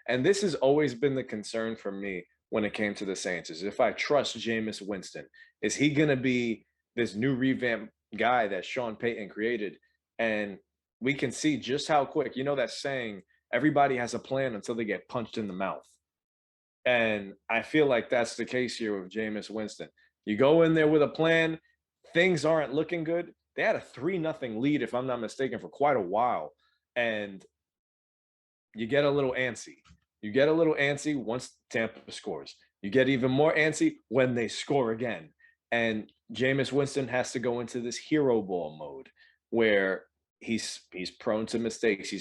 S2: And this has always been the concern for me when it came to the Saints, is if I trust Jameis Winston, is he going to be this new revamped guy that Sean Payton created? And we can see just how quick, that saying, everybody has a plan until they get punched in the mouth. And I feel like that's the case here with Jameis Winston. You go in there with a plan, things aren't looking good. They had a 3-0 lead, if I'm not mistaken, for quite a while. And you get a little antsy. Once Tampa scores. You get even more antsy when they score again. And Jameis Winston has to go into this hero ball mode where he's prone to mistakes.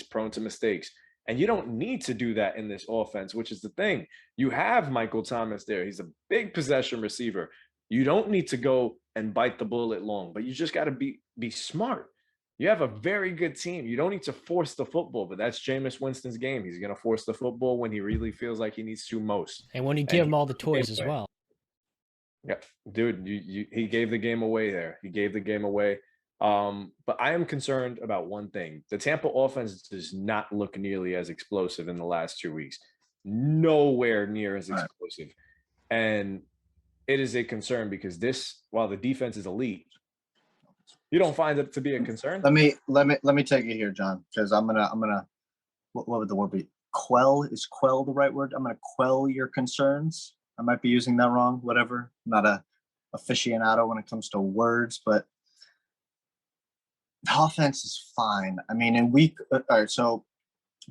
S2: And you don't need to do that in this offense, which is the thing. You have Michael Thomas there. He's a big possession receiver. You don't need to go and bite the bullet long, but you just got to be smart. You have a very good team. You don't need to force the football, but that's Jameis Winston's game. He's going to force the football when he really feels like he needs to most.
S3: And when you give him all the toys as well.
S2: Yeah, dude, he gave the game away there. He gave the game away. But I am concerned about one thing. The Tampa offense does not look nearly as explosive in the last 2 weeks. Nowhere near as
S1: All right.
S2: explosive. And it is a concern because while the defense is elite, you don't find it to be a concern?
S1: Let me take it here, John, because I'm gonna what would the word be? Quell, is quell the right word? I'm gonna quell your concerns. I might be using that wrong. Whatever. I'm not a aficionado when it comes to words, but the offense is fine. I mean, all right, so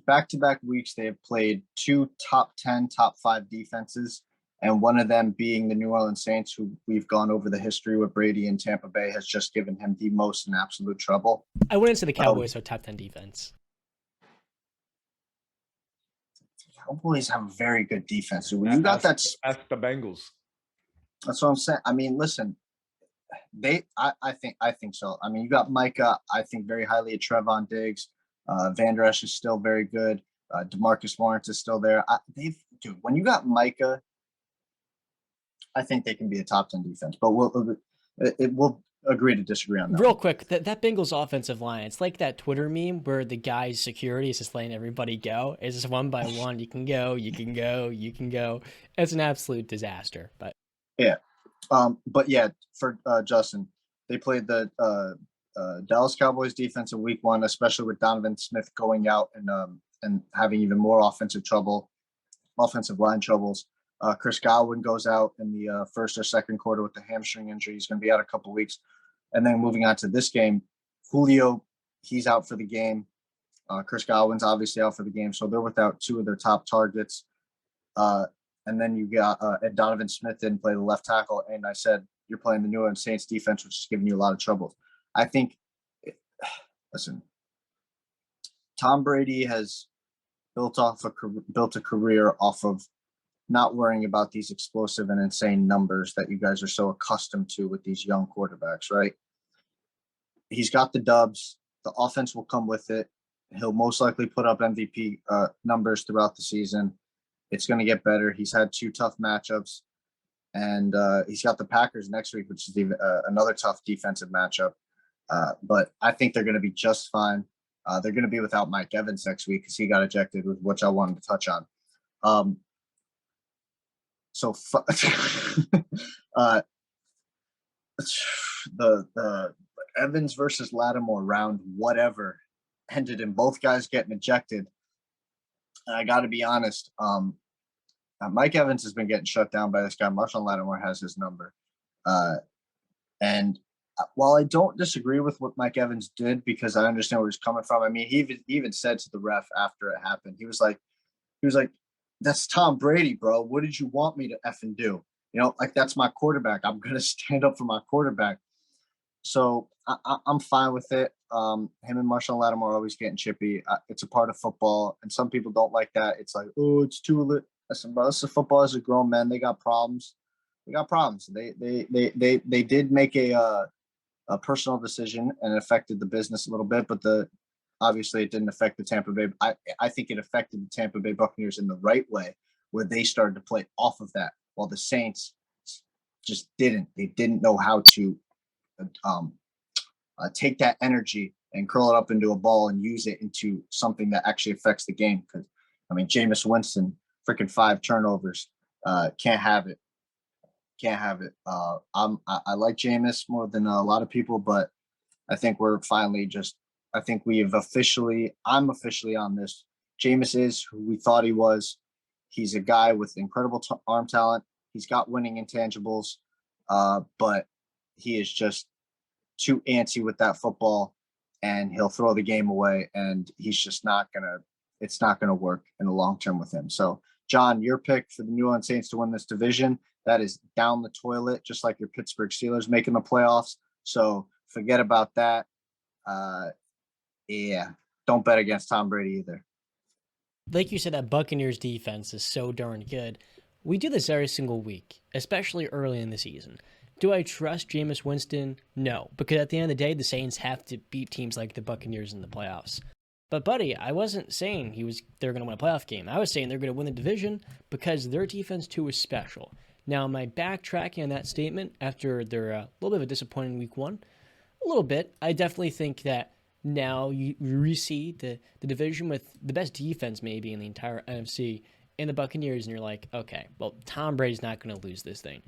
S1: back-to-back weeks they have played 2 top 10, top 5 defenses, and one of them being the New Orleans Saints, who we've gone over the history with Brady in Tampa Bay, has just given him the most in absolute trouble.
S3: I wouldn't say the Cowboys are top 10 defense.
S1: Cowboys have a very good defense. So when you got that,
S2: ask the Bengals.
S1: That's what I'm saying. I mean, listen, I think so. I mean, you got Micah. I think very highly of Trevon Diggs. Van Der Esch is still very good. DeMarcus Lawrence is still there. Dude, when you got Micah, I think they can be a top 10 defense. But we'll agree to disagree on that.
S3: Real quick, that Bengals offensive line, it's like that Twitter meme where the guy's security is just letting everybody go. It's just one by one. You can go, you can go, you can go. It's an absolute disaster. But
S1: yeah. But yeah, for Justin, they played the Dallas Cowboys defense in week 1, especially with Donovan Smith going out and having even more offensive line troubles. Chris Godwin goes out in the first or second quarter with the hamstring injury. He's going to be out a couple of weeks. And then moving on to this game, Julio, he's out for the game. Chris Godwin's obviously out for the game. So they're without 2 of their top targets. And then you got Donovan Smith didn't play the left tackle. And I said, you're playing the New Orleans Saints defense, which is giving you a lot of trouble. I think, listen, Tom Brady has built a career off of not worrying about these explosive and insane numbers that you guys are so accustomed to with these young quarterbacks, right? He's got the dubs. The offense will come with it. He'll most likely put up MVP numbers throughout the season. It's going to get better. He's had 2 tough matchups, and he's got the Packers next week, which is even another tough defensive matchup. But I think they're going to be just fine. They're going to be without Mike Evans next week because he got ejected, which I wanted to touch on. The Evans versus Lattimore round, whatever, ended in both guys getting ejected. And I got to be honest, Mike Evans has been getting shut down by this guy. Marshawn Lattimore has his number. And while I don't disagree with what Mike Evans did, because I understand where he's coming from. I mean, he even said to the ref after it happened, he was like, that's Tom Brady, bro. What did you want me to effing do? You know, like, that's my quarterback. I'm going to stand up for my quarterback. So I'm fine with it. Him and Marshawn Lattimore are always getting chippy. It's a part of football, and some people don't like that. It's like, oh, it's too lit. Listen, bro, this is football. As a grown man, they got problems. They did make a personal decision, and it affected the business a little bit, but obviously it didn't affect the Tampa Bay. I think it affected the Tampa Bay Buccaneers in the right way, where they started to play off of that, while the Saints just didn't. They didn't know how to take that energy and curl it up into a ball and use it into something that actually affects the game. Because, I mean, Jameis Winston, freaking 5 turnovers, can't have it. I like Jameis more than a lot of people, but I think we're finally I'm officially on this. Jameis is who we thought he was. He's a guy with incredible arm talent. He's got winning intangibles, but he is just too antsy with that football, and he'll throw the game away, and he's just it's not gonna work in the long term with him. So, John, your pick for the New Orleans Saints to win this division, that is down the toilet, just like your Pittsburgh Steelers making the playoffs. So forget about that. Yeah, don't bet against Tom Brady either.
S3: Like you said, that Buccaneers defense is so darn good. We do this every single week, especially early in the season. Do I trust Jameis Winston? No, because at the end of the day, the Saints have to beat teams like the Buccaneers in the playoffs. But, buddy, I wasn't saying they're going to win a playoff game. I was saying they're going to win the division because their defense, too, is special. Now, am I backtracking on that statement after their little bit of a disappointing week one? A little bit. I definitely think that now you re-see the division with the best defense maybe in the entire NFC and the Buccaneers, and you're like, okay, well, Tom Brady's not going to lose this thing.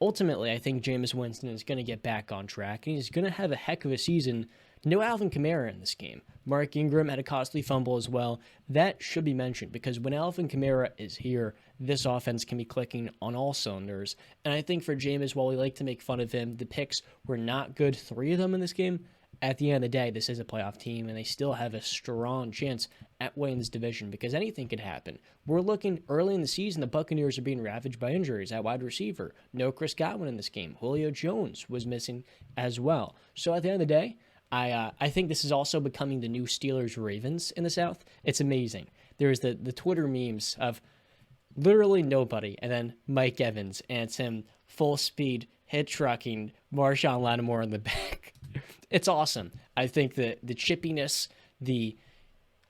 S3: Ultimately, I think Jameis Winston is going to get back on track, and he's going to have a heck of a season. No Alvin Kamara in this game. Mark Ingram had a costly fumble as well. That should be mentioned because when Alvin Kamara is here, this offense can be clicking on all cylinders. And I think for Jameis, while we like to make fun of him, the picks were not good, 3 of them in this game. At the end of the day, this is a playoff team, and they still have a strong chance at winning this division because anything could happen. We're looking early in the season, the Buccaneers are being ravaged by injuries at wide receiver. No Chris Godwin in this game. Julio Jones was missing as well. So at the end of the day, I think this is also becoming the new Steelers-Ravens in the South. It's amazing. There's the Twitter memes of literally nobody, and then Mike Evans, and it's him full speed, hit trucking, Marshawn Lattimore in the back. It's awesome. I think that the chippiness, I'm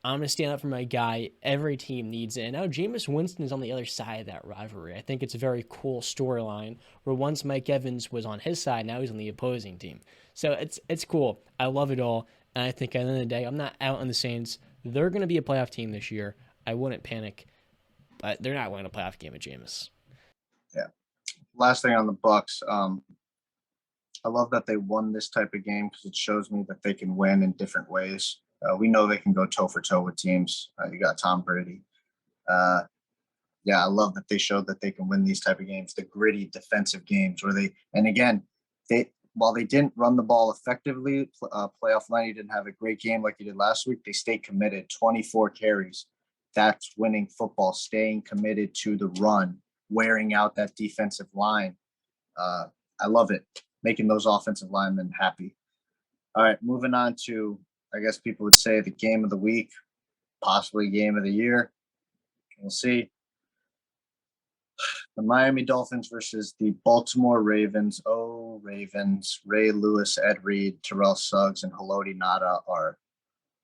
S3: going to stand up for my guy, every team needs it. And now Jameis Winston is on the other side of that rivalry. I think it's a very cool storyline where once Mike Evans was on his side, now he's on the opposing team. So it's cool. I love it all. And I think at the end of the day, I'm not out on the Saints. They're going to be a playoff team this year. I wouldn't panic, but they're not winning a playoff game with Jameis.
S1: Yeah. Last thing on the Bucs. I love that they won this type of game because it shows me that they can win in different ways. We know they can go toe for toe with teams. You got Tom Brady. I love that they showed that they can win these type of games, the gritty defensive games where while they didn't run the ball effectively, playoff Lenny didn't have a great game like he did last week. They stayed committed, 24 carries. That's winning football, staying committed to the run, wearing out that defensive line. I love it, making those offensive linemen happy. All right, moving on to, I guess people would say, the game of the week, possibly game of the year. We'll see. The Miami Dolphins versus the Baltimore Ravens. Oh, Ravens. Ray Lewis, Ed Reed, Terrell Suggs, and Haloti Ngata are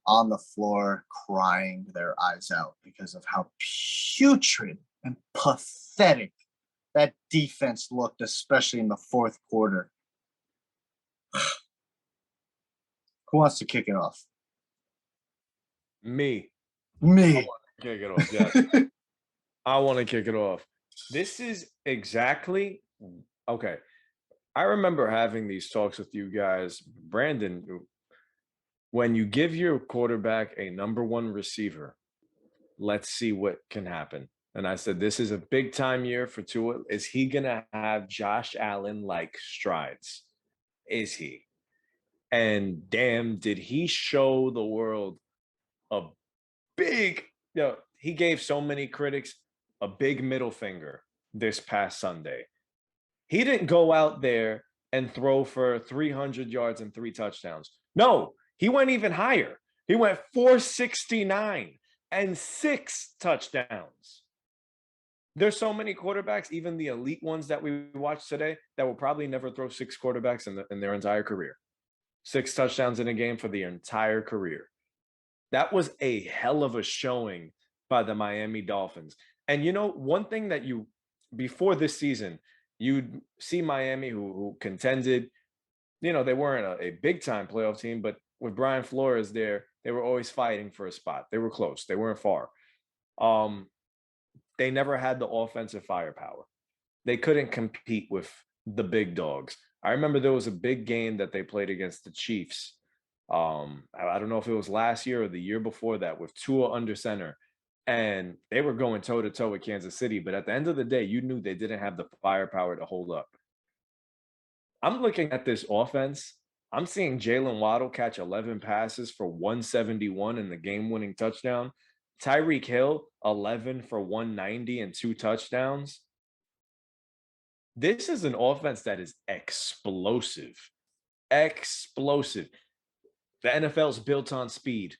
S1: on the floor crying their eyes out because of how putrid and pathetic that defense looked, especially in the fourth quarter. Who wants to kick it off?
S2: Me.
S1: Me.
S2: I want to kick it off, yes. I want to kick it off. This is exactly okay. I remember having these talks with you guys. Brandon, when you give your quarterback a number 1 receiver, let's see what can happen. And I said, this is a big time year for Tua. Is he going to have Josh Allen like strides? Is he? And damn, did he show the world a big, he gave so many critics a big middle finger this past Sunday. He didn't go out there and throw for 300 yards and 3 touchdowns. No, he went even higher. He went 469 and 6 touchdowns. There's so many quarterbacks, even the elite ones that we watched today, that will probably never throw 6 quarterbacks in their entire career. 6 touchdowns in a game for the entire career. That was a hell of a showing by the Miami Dolphins. And one thing that before this season, you'd see Miami who contended. They weren't a big time playoff team, but with Brian Flores there, they were always fighting for a spot. They were close. They weren't far. They never had the offensive firepower. They couldn't compete with the big dogs. I remember there was a big game that they played against the Chiefs. I don't know if it was last year or the year before that, with Tua under center. And they were going toe-to-toe with Kansas City. But at the end of the day, you knew they didn't have the firepower to hold up. I'm looking at this offense. I'm seeing Jalen Waddle catch 11 passes for 171 in the game-winning touchdown. Tyreek Hill, 11 for 190 and 2 touchdowns. This is an offense that is explosive. Explosive. The NFL's built on speed.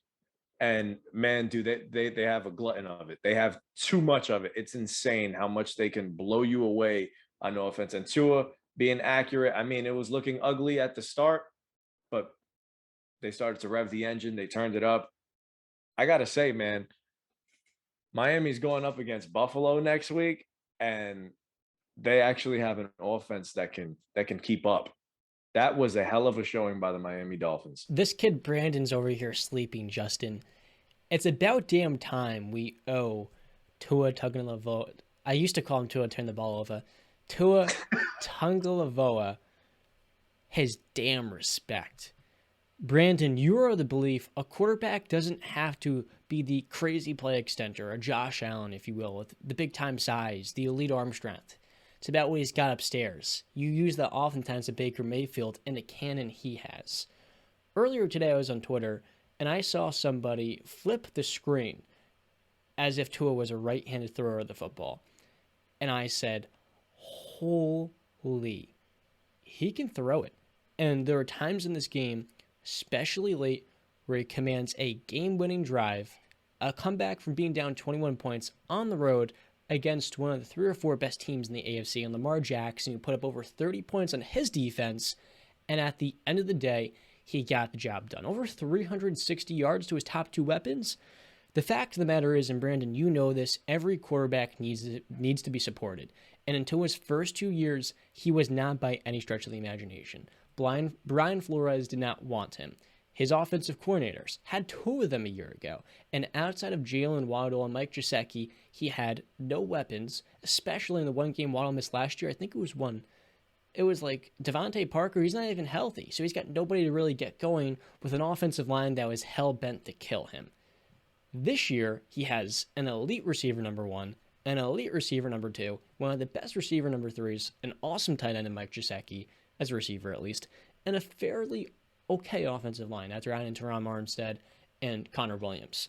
S2: And man, do they have a glutton of it. They have too much of it. It's insane how much they can blow you away on offense. And Tua being accurate, I mean, it was looking ugly at the start, but they started to rev the engine. They turned it up. I got to say, man, Miami's going up against Buffalo next week, and they actually have an offense that can keep up. That was a hell of a showing by the Miami Dolphins.
S3: This kid Brandon's over here sleeping, Justin. It's about damn time we owe Tua Tagovailoa. I used to call him Tua Turn the Ball Over. Tua Tagovailoa his damn respect. Brandon, you are the belief a quarterback doesn't have to be the crazy play extender, a Josh Allen, if you will, with the big time size, the elite arm strength. It's about what he's got upstairs. You use that oftentimes at Baker Mayfield and the cannon he has. Earlier today, I was on Twitter and I saw somebody flip the screen as if Tua was a right-handed thrower of the football. And I said, holy, he can throw it. And there are times in this game, especially late, where he commands a game-winning drive, a comeback from being down 21 points on the road against one of the 3 or 4 best teams in the AFC, and Lamar Jackson, who put up over 30 points on his defense, and at the end of the day, he got the job done. Over 360 yards to his top 2 weapons. The fact of the matter is, and Brandon, you know this, every quarterback needs to be supported. And until his first 2 years, he was not by any stretch of the imagination. Brian Flores did not want him. His offensive coordinators had 2 of them a year ago. And outside of Jalen Waddle and Mike Gesicki, he had no weapons, especially in the one game Waddle missed last year. I think it was one. It was like Devontae Parker, he's not even healthy. So he's got nobody to really get going with an offensive line that was hell-bent to kill him. This year, he has an elite receiver number 1, an elite receiver number 2, one of the best receiver number 3s, an awesome tight end in Mike Gesicki, as a receiver at least, and a fairly okay offensive line after adding Teron Armstead and Connor Williams.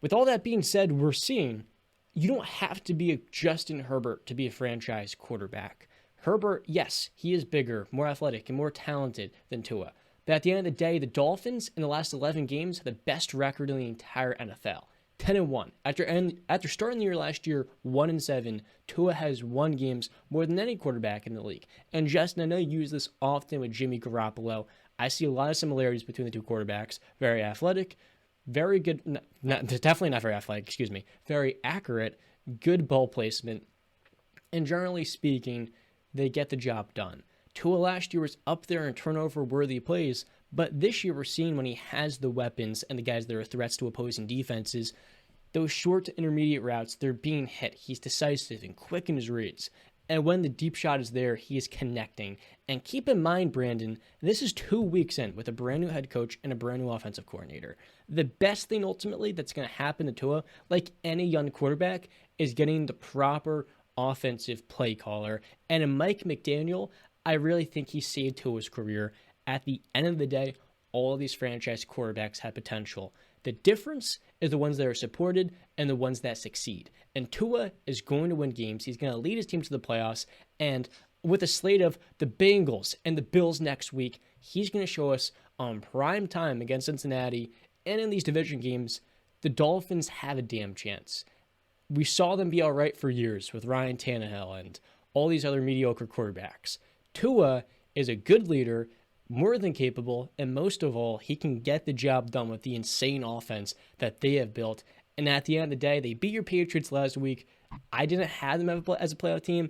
S3: With all that being said, we're seeing you don't have to be a Justin Herbert to be a franchise quarterback. Herbert, yes, he is bigger, more athletic, and more talented than Tua. But at the end of the day, the Dolphins in the last 11 games have the best record in the entire NFL. 10-1. After starting the year last year 1-7, Tua has won games more than any quarterback in the league. And Justin, I know you use this often with Jimmy Garoppolo. I see a lot of similarities between the 2 quarterbacks. Very athletic, very good, definitely not very athletic, very accurate, good ball placement, and generally speaking, they get the job done. Tua last year was up there in turnover-worthy plays, but this year we're seeing when he has the weapons and the guys that are threats to opposing defenses, those short to intermediate routes, they're being hit. He's decisive and quick in his reads. And when the deep shot is there, he is connecting. And keep in mind, Brandon, this is 2 weeks in with a brand new head coach and a brand new offensive coordinator. The best thing ultimately that's going to happen to Tua, like any young quarterback, is getting the proper offensive play caller. And in Mike McDaniel, I really think he saved Tua's career. At the end of the day, all of these franchise quarterbacks have potential. The difference is the ones that are supported and the ones that succeed. And Tua is going to win games. He's going to lead his team to the playoffs. And with a slate of the Bengals and the Bills next week, he's going to show us on prime time against Cincinnati and in these division games, the Dolphins have a damn chance. We saw them be all right for years with Ryan Tannehill and all these other mediocre quarterbacks. Tua is a good leader, more than capable, and most of all, he can get the job done with the insane offense that they have built. And at the end of the day, they beat your Patriots last week. I didn't have them as a playoff team.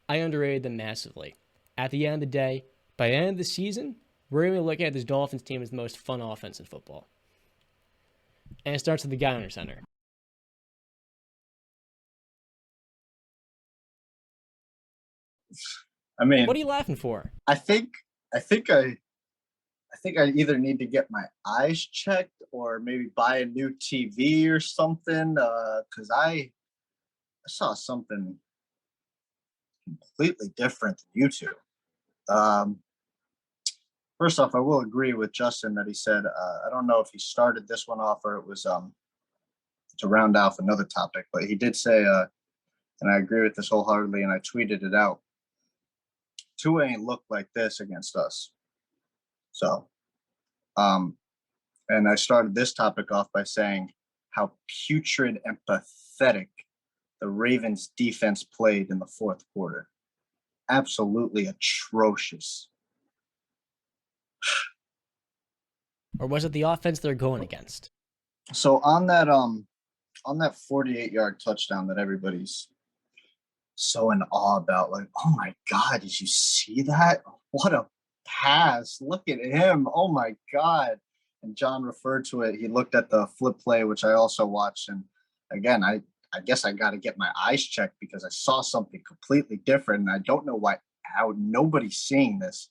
S3: I underrated them massively. At the end of the day, by the end of the season, we're going to be looking at this Dolphins team as the most fun offense in football. And it starts with the guy under center.
S1: I mean,
S3: what are you laughing for?
S1: I think I either need to get my eyes checked or maybe buy a new TV or something. Because I saw something completely different than you two. First off, I will agree with Justin that he said, I don't know if he started this one off or it was to round off another topic, but he did say, and I agree with this wholeheartedly, and I tweeted it out, Tua ain't looked like this against us. So, and I started this topic off by saying how putrid and pathetic the Ravens defense played in the 4th quarter. Absolutely atrocious.
S3: Or was it the offense they're going against?
S1: So on that 48-yard touchdown that everybody's so in awe about, like, oh my God, did you see that? What a pass. Look at him. Oh my God. And John referred to it. He looked at the flip play, which I also watched. And again, I guess I got to get my eyes checked because I saw something completely different. And I don't know how nobody's seeing this.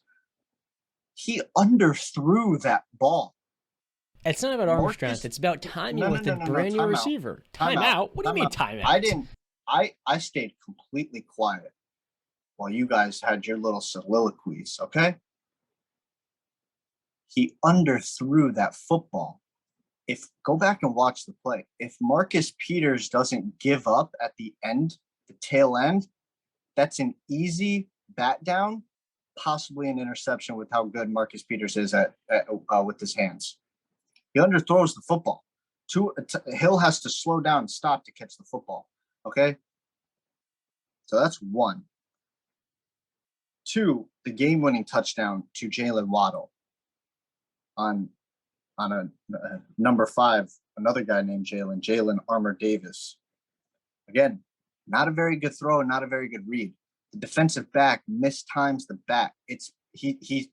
S1: He underthrew that ball.
S3: It's not about arm strength. It's about timing with a brand new receiver. Timeout? What do you mean timeout?
S1: I stayed completely quiet while you guys had your little soliloquies, okay? He underthrew that football. Go back and watch the play. If Marcus Peters doesn't give up at the end, the tail end, that's an easy bat down, possibly an interception with how good Marcus Peters is with his hands. He underthrows the football. Hill has to slow down and stop to catch the football. Okay? So that's one. Two, the game-winning touchdown to Jalen Waddle on a number 5, another guy named Jalen Armour Davis. Again, not a very good throw and not a very good read. The defensive back mistimes the back. He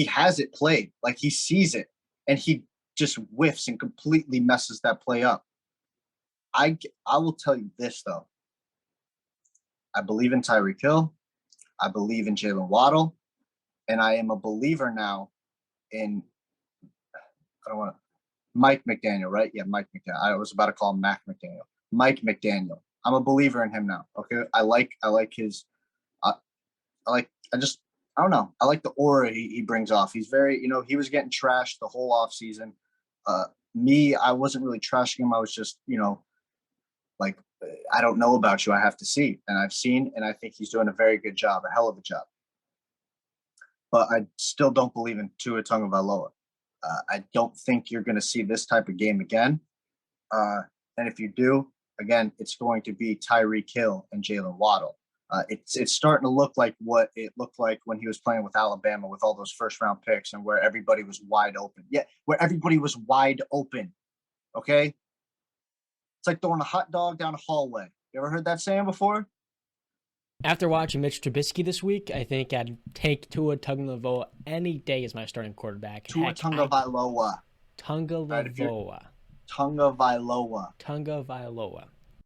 S1: has it played, like he sees it, and he just whiffs and completely messes that play up. I will tell you this, though. I believe in Tyreek Hill. I believe in Jalen Waddle. And I am a believer now in, Mike McDaniel, right? Yeah, Mike McDaniel. I was about to call him Mac McDaniel. Mike McDaniel. I'm a believer in him now. Okay. I like his, I don't know. I like the aura he brings off. He's very, he was getting trashed the whole off season. I wasn't really trashing him. I was just, like, I don't know about you. I have to see. And I've seen, and I think he's doing a very good job, a hell of a job. But I still don't believe in Tua Tagovailoa. I don't think you're going to see this type of game again. And if you do, again, it's going to be Tyreek Hill and Jalen Waddle. It's starting to look like what it looked like when he was playing with Alabama with all those first-round picks and where everybody was wide open. Yeah, where everybody was wide open, okay? It's like throwing a hot dog down a hallway. You ever heard that saying before?
S3: After watching Mitch Trubisky this week, I think I'd take Tua Tagovailoa any day as my starting quarterback.
S1: Tua Tagovailoa.
S3: Tagovailoa.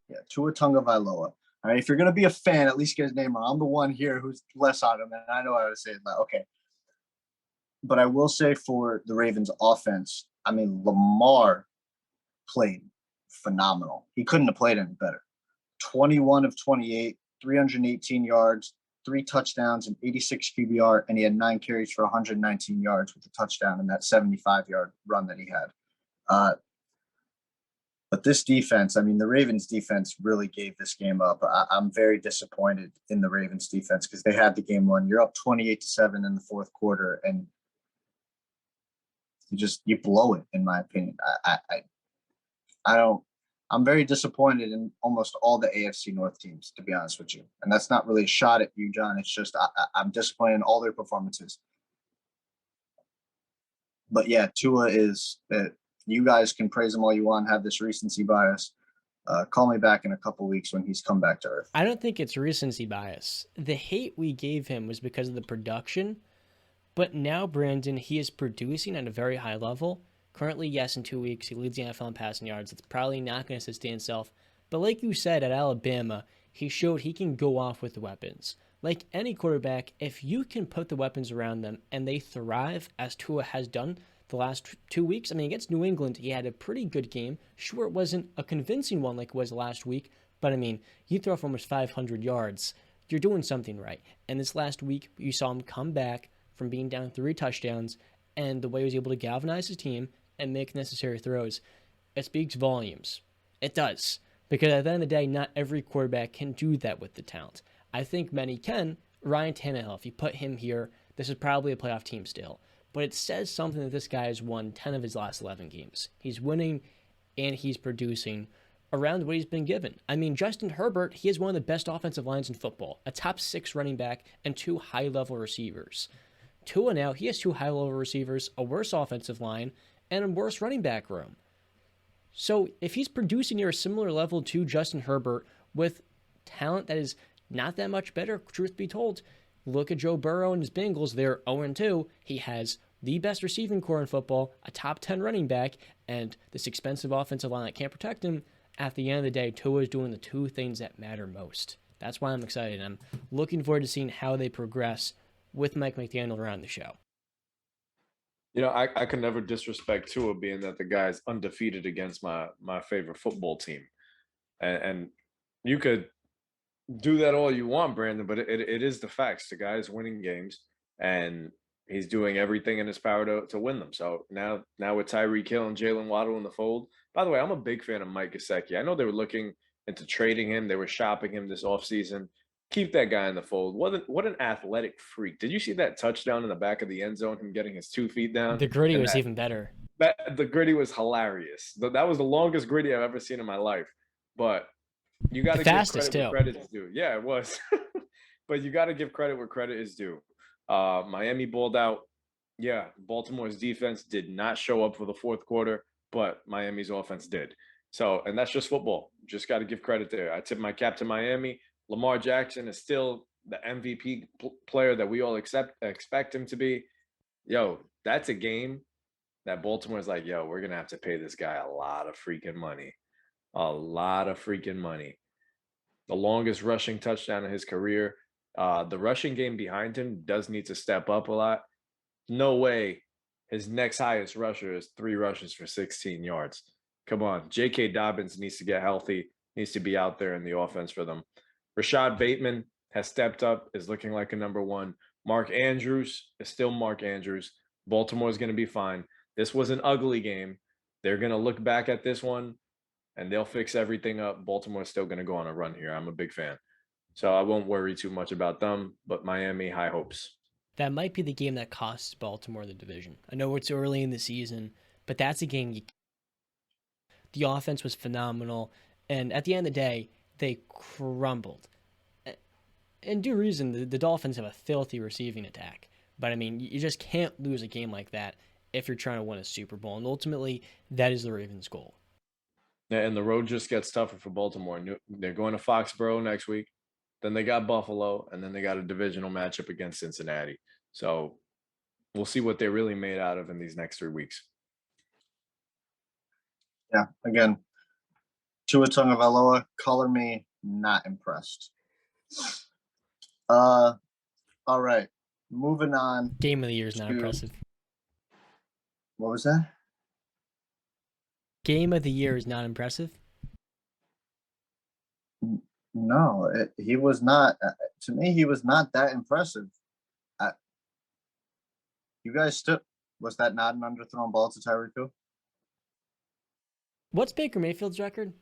S1: Yeah, Tua Tagovailoa. All right, if you're going to be a fan, at least get his name wrong. I'm the one here who's less on him, and I know how to say it. Okay. But I will say for the Ravens offense, I mean, Lamar played phenomenal. He couldn't have played any better. 21 of 28, 318 yards, 3 touchdowns, and 86 QBR, and he had 9 carries for 119 yards with a touchdown in that 75-yard run that he had. But this defense, I mean, the Ravens defense really gave this game up. I'm very disappointed in the Ravens defense because they had the game won. You're up 28-7 in the fourth quarter, and you blow it, in my opinion. I'm very disappointed in almost all the AFC North teams, to be honest with you. And that's not really a shot at you, John. It's just I'm disappointed in all their performances. But yeah, Tua is you guys can praise him all you want, have this recency bias. Call me back in a couple weeks when he's come back to earth.
S3: I don't think it's recency bias. The hate we gave him was because of the production. But now, Brandon, he is producing at a very high level. Currently, yes, in 2 weeks, he leads the NFL in passing yards. It's probably not going to sustain itself. But like you said, at Alabama, he showed he can go off with the weapons. Like any quarterback, if you can put the weapons around them and they thrive, as Tua has done the last 2 weeks. I mean, against New England, he had a pretty good game. Sure, it wasn't a convincing one like it was last week, but I mean, you throw for almost 500 yards. You're doing something right. And this last week, you saw him come back from being down 3 touchdowns, and the way he was able to galvanize his team and make necessary throws, it speaks volumes. It does. Because at the end of the day, not every quarterback can do that with the talent. I think many can. Ryan Tannehill, if you put him here, this is probably a playoff team still. But it says something that this guy has won 10 of his last 11 games. He's winning, and he's producing around what he's been given. I mean, Justin Herbert, he has one of the best offensive lines in football, a top 6 running back, and 2 high-level receivers. Tua now, he has 2 high-level receivers, a worse offensive line, and a worse running back room. So if he's producing near a similar level to Justin Herbert with talent that is not that much better, truth be told. Look at Joe Burrow and his Bengals. They're 0-2. He has the best receiving core in football, a top 10 running back, and this expensive offensive line that can't protect him. At the end of the day, Tua is doing the two things that matter most. That's why I'm excited. I'm looking forward to seeing how they progress with Mike McDaniel around the show.
S2: You know, I can never disrespect Tua, being that the guy's undefeated against my favorite football team. And you could do that all you want, Brandon, but it is the facts. The guy is winning games, and he's doing everything in his power to win them. So now with Tyreek Hill and Jalen Waddle in the fold. By the way, I'm a big fan of Mike Gesicki. I know they were looking into trading him. They were shopping him this offseason. Keep that guy in the fold. What an athletic freak. Did you see that touchdown in the back of the end zone, him getting his 2 feet down?
S3: The gritty was even better.
S2: The gritty was hilarious. That was the longest gritty I've ever seen in my life. But you got to give credit where credit is due. Yeah, it was. But you got to give credit where credit is due. Miami balled out. Yeah, Baltimore's defense did not show up for the fourth quarter, but Miami's offense did. So, and that's just football. Just got to give credit there. I tip my cap to Miami. Lamar Jackson is still the MVP player that we all expect him to be. Yo, that's a game that Baltimore's like, yo, we're going to have to pay this guy a lot of freaking money. A lot of freaking money. The longest rushing touchdown in his career. The rushing game behind him does need to step up a lot. No way his next highest rusher is 3 rushes for 16 yards. Come on. J.K. Dobbins needs to get healthy, needs to be out there in the offense for them. Rashad Bateman has stepped up, is looking like a number one. Mark Andrews is still Mark Andrews. Baltimore is going to be fine. This was an ugly game. They're going to look back at this one, and they'll fix everything up. Baltimore is still going to go on a run here. I'm a big fan. So I won't worry too much about them, but Miami, high hopes.
S3: That might be the game that costs Baltimore the division. I know it's early in the season, but that's a game the offense was phenomenal, and at the end of the day, they crumbled. And due reason, the Dolphins have a filthy receiving attack. But, I mean, you just can't lose a game like that if you're trying to win a Super Bowl. And ultimately, that is the Ravens' goal.
S2: Yeah, and the road just gets tougher for Baltimore. They're going to Foxborough next week. Then they got Buffalo, and then they got a divisional matchup against Cincinnati. So we'll see what they're really made out of in these next 3 weeks.
S1: Yeah, again, Tua Tagovailoa, color me not impressed. All right, moving on.
S3: Game of the year is not impressive.
S1: What was that?
S3: Game of the year is not impressive?
S1: No, he was not. To me, he was not that impressive. You guys still, was that not an underthrown ball to Tyreek Hill?
S3: What's Baker Mayfield's record?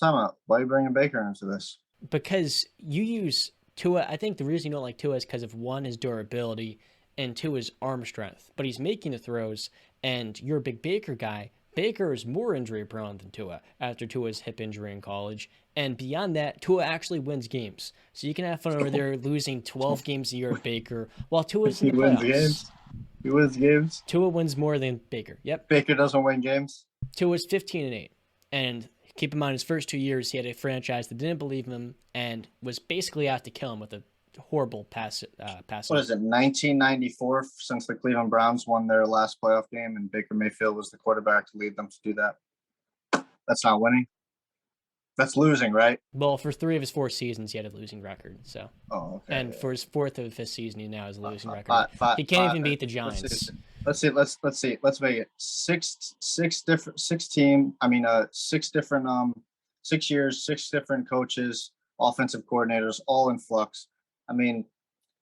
S1: Time out. Why are you bringing Baker into this?
S3: Because you use Tua. I think the reason you don't like Tua is because of, one, his durability, and 2, his arm strength. But he's making the throws, and you're a big Baker guy. Baker is more injury prone than Tua after Tua's hip injury in college. And beyond that, Tua actually wins games. So you can have fun over there losing 12 games a year at Baker while Tua's in the playoffs.
S1: Wins games. He wins games.
S3: Tua wins more than Baker. Yep.
S1: Baker doesn't win games.
S3: Tua's 15-8. And keep in mind, his first 2 years, he had a franchise that didn't believe him and was basically out to kill him with a horrible pass.
S1: What is it, 1994 since the Cleveland Browns won their last playoff game and Baker Mayfield was the quarterback to lead them to do that? That's not winning. That's losing, right?
S3: Well, for 3 of his 4 seasons, he had a losing record. So,
S1: okay.
S3: And for his 4th of his season, he now has a losing record. He can't even beat the Giants.
S1: Let's see. Let's make it 6 different 6 years, 6 different coaches, offensive coordinators, all in flux. I mean,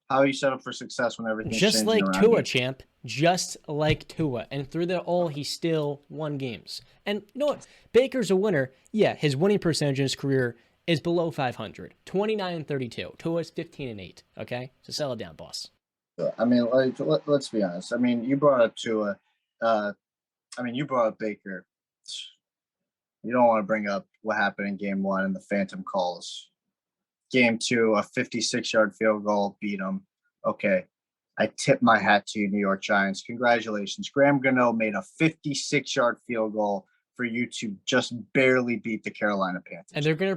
S1: how are you set up for success when everything's
S3: just
S1: changing
S3: like
S1: around
S3: Tua,
S1: you?
S3: champ? Just like Tua. And through that all, he still won games. And you know what? Baker's a winner. Yeah, his winning percentage in his career is below 500. 29-32. Tua's 15-8. Okay? So settle it down, boss.
S1: I mean, let's be honest. I mean, you brought up Tua. You brought up Baker. You don't want to bring up what happened in game 1 and the phantom calls. Game 2, a 56-yard field goal beat them. Okay. I tip my hat to you, New York Giants. Congratulations. Graham Gano made a 56-yard field goal for you to just barely beat the Carolina Panthers.
S3: And they're gonna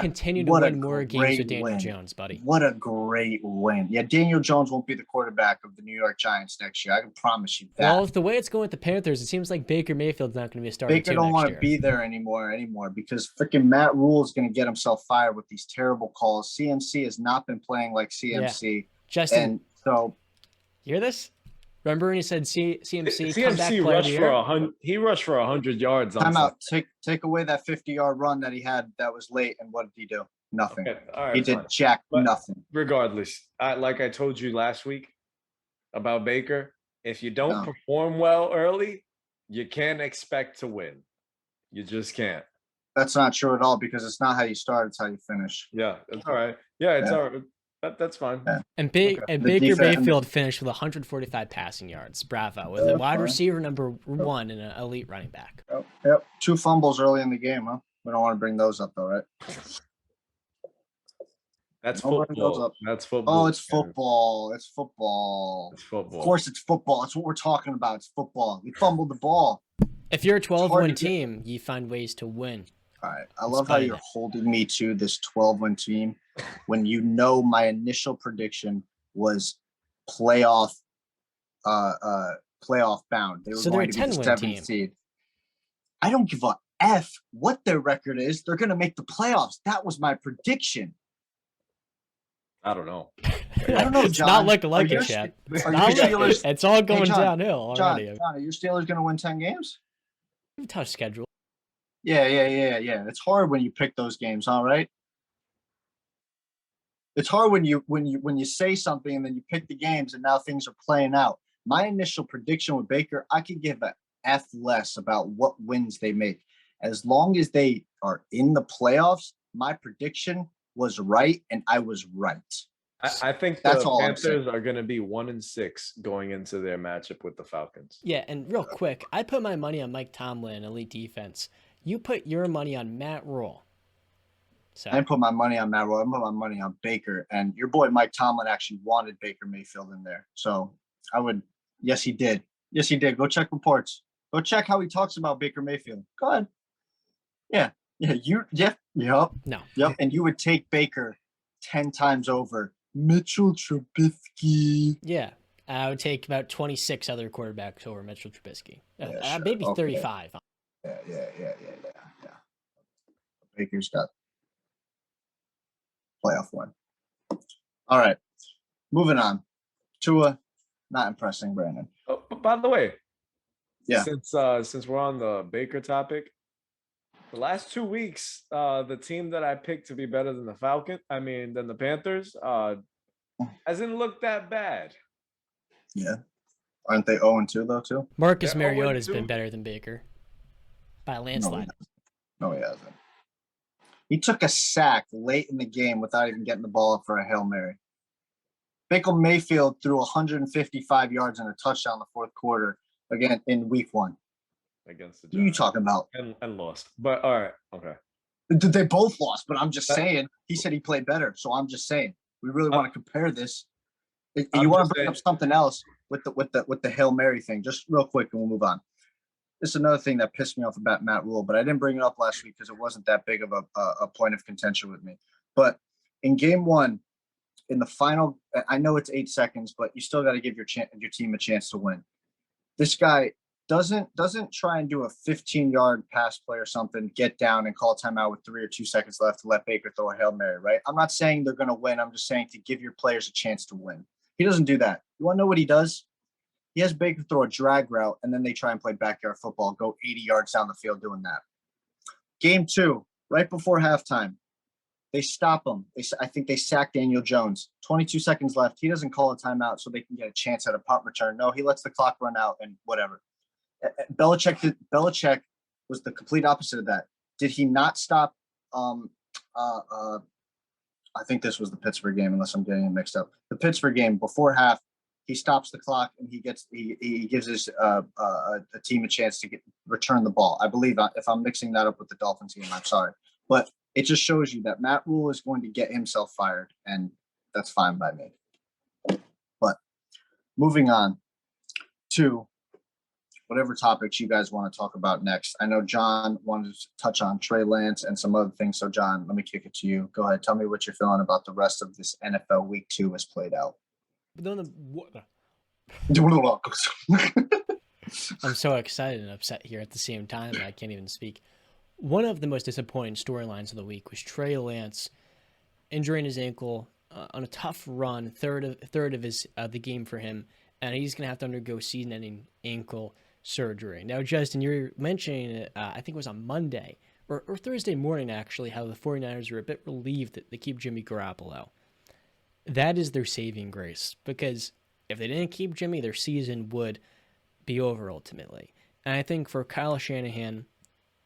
S3: continue to win more games with Daniel
S1: win.
S3: Jones, buddy.
S1: What a great win. Yeah, Daniel Jones won't be the quarterback of the New York Giants next year. I can promise you that.
S3: Well, if the way it's going with the Panthers, it seems like Baker Mayfield's not going to be a starter.
S1: Baker don't want to be there anymore because freaking Matt Rule is going to get himself fired with these terrible calls. CMC has not been playing like CMC.
S3: Yeah. Justin,
S1: and so
S3: you hear this? Remember when he said CMC
S2: rushed for 100 yards.
S1: Time out. Take away that 50-yard run that he had that was late, and what did he do? Nothing. Okay. All right, he did nothing.
S2: Regardless, like I told you last week about Baker, if you don't perform well early, you can't expect to win. You just can't.
S1: That's not true at all because it's not how you start; it's how you finish.
S2: Yeah, that's all right. Yeah, it's all right. That's fine.
S3: Yeah. And Baker Mayfield finished with 145 passing yards. Bravo. With a wide receiver number 1 and an elite running back.
S1: Yep. 2 fumbles early in the game, huh? We don't want to bring those up, though, right?
S2: That's football. That's football.
S1: Oh, it's football. It's football.
S2: It's football.
S1: Of course it's football. That's what we're talking about. It's football. We fumbled the ball.
S3: If you're a 12-win team, you find ways to win.
S1: All right. I love how you're holding me to this 12-win team when you know my initial prediction was playoff bound. They were going to be the 7th seed. I don't give a F what their record is. They're going to make the playoffs. That was my prediction.
S2: I don't know.
S1: I don't know, John.
S3: It's not looking like it, Chad. It's all going downhill already.
S1: John, are your Steelers going to win 10 games?
S3: Tough schedule.
S1: Yeah. It's hard when you pick those games, all right? It's hard when you say something and then you pick the games and now things are playing out. My initial prediction with Baker, I could give a F less about what wins they make. As long as they are in the playoffs, my prediction was right and I was right.
S2: I think the Panthers are going to be 1-6 going into their matchup with the Falcons.
S3: Yeah, and real quick, I put my money on Mike Tomlin, elite defense. You put your money on Matt Rule. So.
S1: I didn't put my money on Matt Rule. I put my money on Baker. And your boy Mike Tomlin actually wanted Baker Mayfield in there. So I would – yes, he did. Yes, he did. Go check reports. Go check how he talks about Baker Mayfield. Go ahead. Yeah.
S3: No.
S1: Yep. And you would take Baker 10 times over Mitchell Trubisky.
S3: Yeah. I would take about 26 other quarterbacks over Mitchell Trubisky. Maybe 35.
S1: Yeah. Baker's got playoff one. All right. Moving on. Tua, not impressing, Brandon.
S2: Oh, by the way,
S1: yeah.
S2: Since we're on the Baker topic, the last 2 weeks, the team that I picked to be better than the Panthers, hasn't looked that bad.
S1: Yeah. Aren't they 0-2 though, too?
S3: Marcus Mariota's been better than Baker by a landslide.
S1: No, he hasn't. He took a sack late in the game without even getting the ball up for a Hail Mary. Baker Mayfield threw 155 yards and a touchdown in the fourth quarter again in week 1.
S2: Against the Giants.
S1: What are you talking about?
S2: And lost. But all right, okay.
S1: They both lost, but I'm just saying. He said he played better, so I'm just saying. We really want to compare this. You want to bring up something else with the Hail Mary thing, just real quick, and we'll move on. This is another thing that pissed me off about Matt Rule, but I didn't bring it up last week because it wasn't that big of a point of contention with me. But in game 1, in the final, I know it's 8 seconds, but you still got to give your team a chance to win. This guy doesn't try and do a 15-yard pass play or something, get down and call timeout with 3 or 2 seconds left to let Baker throw a Hail Mary, right? I'm not saying they're going to win. I'm just saying to give your players a chance to win. He doesn't do that. You want to know what he does? He has Baker throw a drag route, and then they try and play backyard football, go 80 yards down the field doing that. Game 2, right before halftime, they stop him. I think they sack Daniel Jones. 22 seconds left. He doesn't call a timeout so they can get a chance at a punt return. No, he lets the clock run out and whatever. Belichick was the complete opposite of that. Did he not stop? I think this was the Pittsburgh game, unless I'm getting it mixed up. The Pittsburgh game before half, he stops the clock and he gives his a team a chance to return the ball. I believe, if I'm mixing that up with the Dolphins game, I'm sorry, but it just shows you that Matt Rule is going to get himself fired, and that's fine by me. But moving on to whatever topics you guys want to talk about next. I know John wanted to touch on Trey Lance and some other things. So, John, let me kick it to you. Go ahead. Tell me what you're feeling about the rest of this NFL Week 2 has played out.
S3: I'm so excited and upset here at the same time that I can't even speak. One of the most disappointing storylines of the week was Trey Lance injuring his ankle on a tough run, third of his the game for him, and he's gonna have to undergo season-ending ankle surgery. Now, Justin, you're mentioning it, I think it was on Monday or Thursday morning actually, how the 49ers are a bit relieved that they keep Jimmy Garoppolo. That is their saving grace, because if they didn't keep Jimmy, their season would be over ultimately. And I think for Kyle Shanahan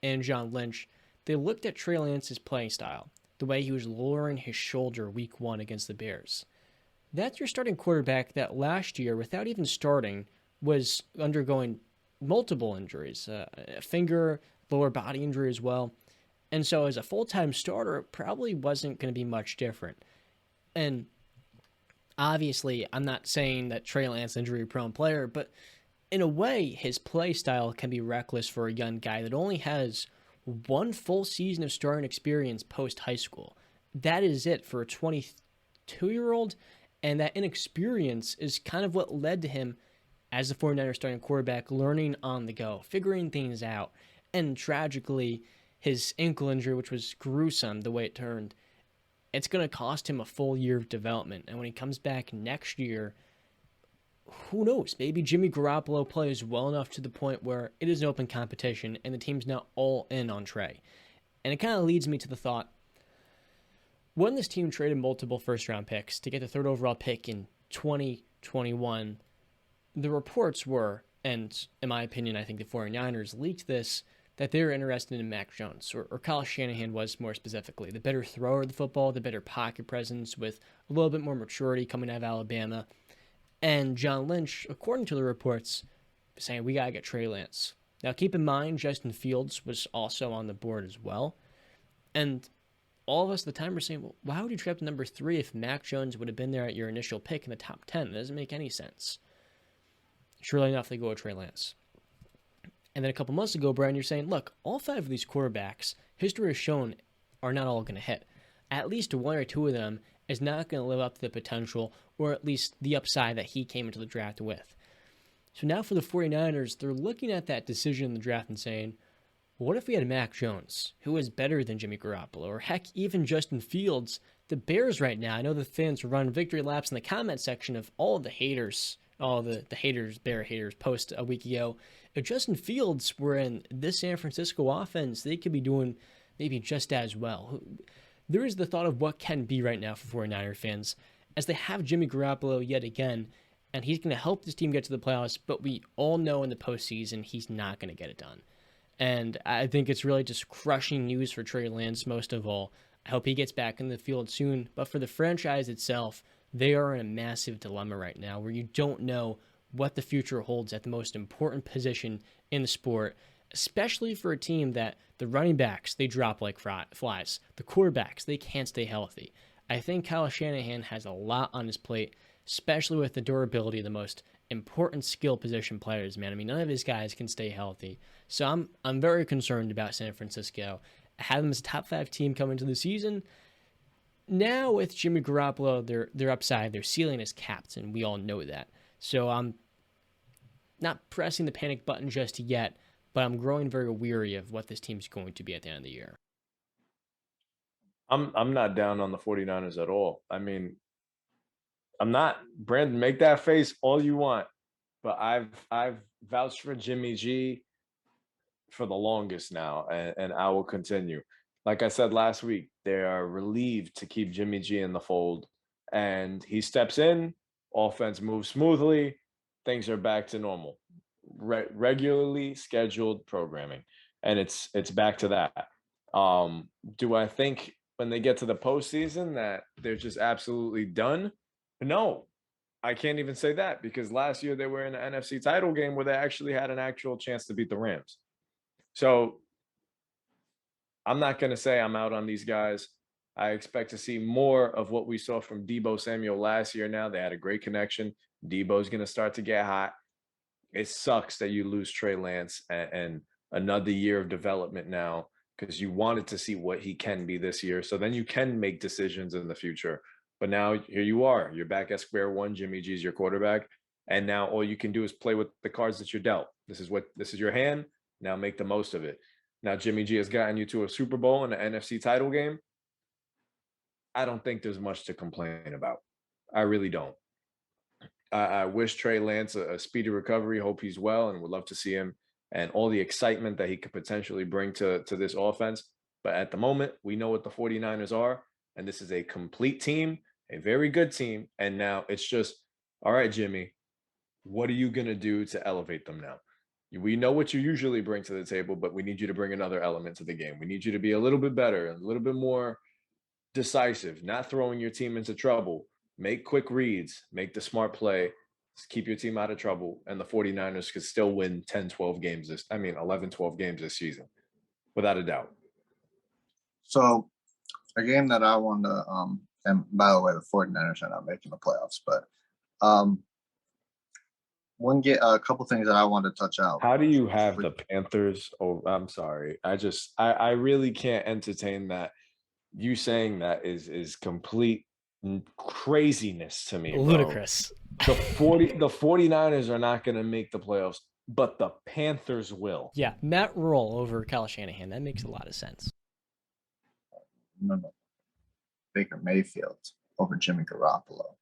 S3: and John Lynch, they looked at Trey Lance's playing style, the way he was lowering his shoulder week 1 against the Bears. That's your starting quarterback that last year, without even starting, was undergoing multiple injuries, a finger, lower body injury as well. And so as a full-time starter, it probably wasn't going to be much different. And obviously, I'm not saying that Trey Lance injury-prone player, but in a way, his play style can be reckless for a young guy that only has one full season of starting experience post-high school. That is it for a 22-year-old, and that inexperience is kind of what led to him as the 49ers starting quarterback, learning on the go, figuring things out. And tragically, his ankle injury, which was gruesome the way it turned, it's going to cost him a full year of development. And when he comes back next year, who knows? Maybe Jimmy Garoppolo plays well enough to the point where it is an open competition and the team's now all in on Trey. And it kind of leads me to the thought, when this team traded multiple first-round picks to get the third overall pick in 2021, the reports were, and in my opinion, I think the 49ers leaked this, that they were interested in Mac Jones, or Kyle Shanahan was more specifically. The better thrower of the football, the better pocket presence with a little bit more maturity coming out of Alabama. And John Lynch, according to the reports, was saying, we got to get Trey Lance. Now, keep in mind, Justin Fields was also on the board as well. And all of us at the time were saying, well, why would you trade up to number 3 if Mac Jones would have been there at your initial pick in the top 10? It doesn't make any sense. Surely enough, they go with Trey Lance. And then a couple months ago, Brian, you're saying, look, all 5 of these quarterbacks, history has shown, are not all going to hit. At least 1 or 2 of them is not going to live up to the potential, or at least the upside that he came into the draft with. So now for the 49ers, they're looking at that decision in the draft and saying, what if we had Mac Jones, who is better than Jimmy Garoppolo, or heck, even Justin Fields? The Bears right now, I know the fans are running victory laps in the comment section of all of the haters, all the haters, Bear haters, post a week ago. If Justin Fields were in this San Francisco offense, they could be doing maybe just as well. There is the thought of what can be right now for 49er fans, as they have Jimmy Garoppolo yet again, and he's going to help this team get to the playoffs, but we all know in the postseason he's not going to get it done. And I think it's really just crushing news for Trey Lance most of all. I hope he gets back in the field soon, but for the franchise itself, they are in a massive dilemma right now where you don't know what the future holds at the most important position in the sport, especially for a team that the running backs, they drop like flies. The quarterbacks, they can't stay healthy. I think Kyle Shanahan has a lot on his plate, especially with the durability of the most important skill position players, man. I mean, none of his guys can stay healthy. So I'm very concerned about San Francisco. I have them as a top 5 team coming into the season. Now with Jimmy Garoppolo, their upside, their ceiling is capped, and we all know that. So I'm not pressing the panic button just yet, but I'm growing very weary of what this team's going to be at the end of the year.
S2: I'm not down on the 49ers at all. I mean, I'm not. Brandon, make that face all you want, but I've vouched for Jimmy G for the longest now, and I will continue. Like I said last week, they are relieved to keep Jimmy G in the fold, and he steps in, offense moves smoothly, things are back to normal. Regularly scheduled programming, and it's back to that. Do I think when they get to the postseason that they're just absolutely done? No, I can't even say that, because last year they were in the NFC title game where they actually had an actual chance to beat the Rams. So I'm not going to say I'm out on these guys. I expect to see more of what we saw from Deebo Samuel last year now. They had a great connection. Deebo's going to start to get hot. it sucks that you lose Trey Lance and another year of development now because you wanted to see what he can be this year. So then you can make decisions in the future. But now here you are. You're back at square one. Jimmy G is your quarterback. And now all you can do is play with the cards that you're dealt. This is your hand. Now make the most of it. Now Jimmy G has gotten you to a Super Bowl and an NFC title game. I don't think there's much to complain about. I really don't. I wish Trey Lance a speedy recovery. Hope he's well, and would love to see him and all the excitement that he could potentially bring to this offense. But at the moment, we know what the 49ers are, and this is a complete team, a very good team. And now it's just, all right, Jimmy, what are you going to do to elevate them now? We know what you usually bring to the table, but we need you to bring another element to the game. We need you to be a little bit better, a little bit more decisive, not throwing your team into trouble. Make quick reads, make the smart play, keep your team out of trouble, and the 49ers could still win 10, 12 games 11, 12 games this season, without a doubt.
S1: So a game that I want to, and by the way, the 49ers are not making the playoffs, but a couple things that I want to touch out.
S2: How do you have the Panthers? Oh, I'm sorry. I really can't entertain that. You saying that is complete craziness to me, bro.
S3: Ludicrous.
S2: The 49ers are not going to make the playoffs, but the Panthers will.
S3: Yeah, Matt Rule over Kyle Shanahan. That makes a lot of sense.
S1: No. Baker Mayfield over Jimmy Garoppolo.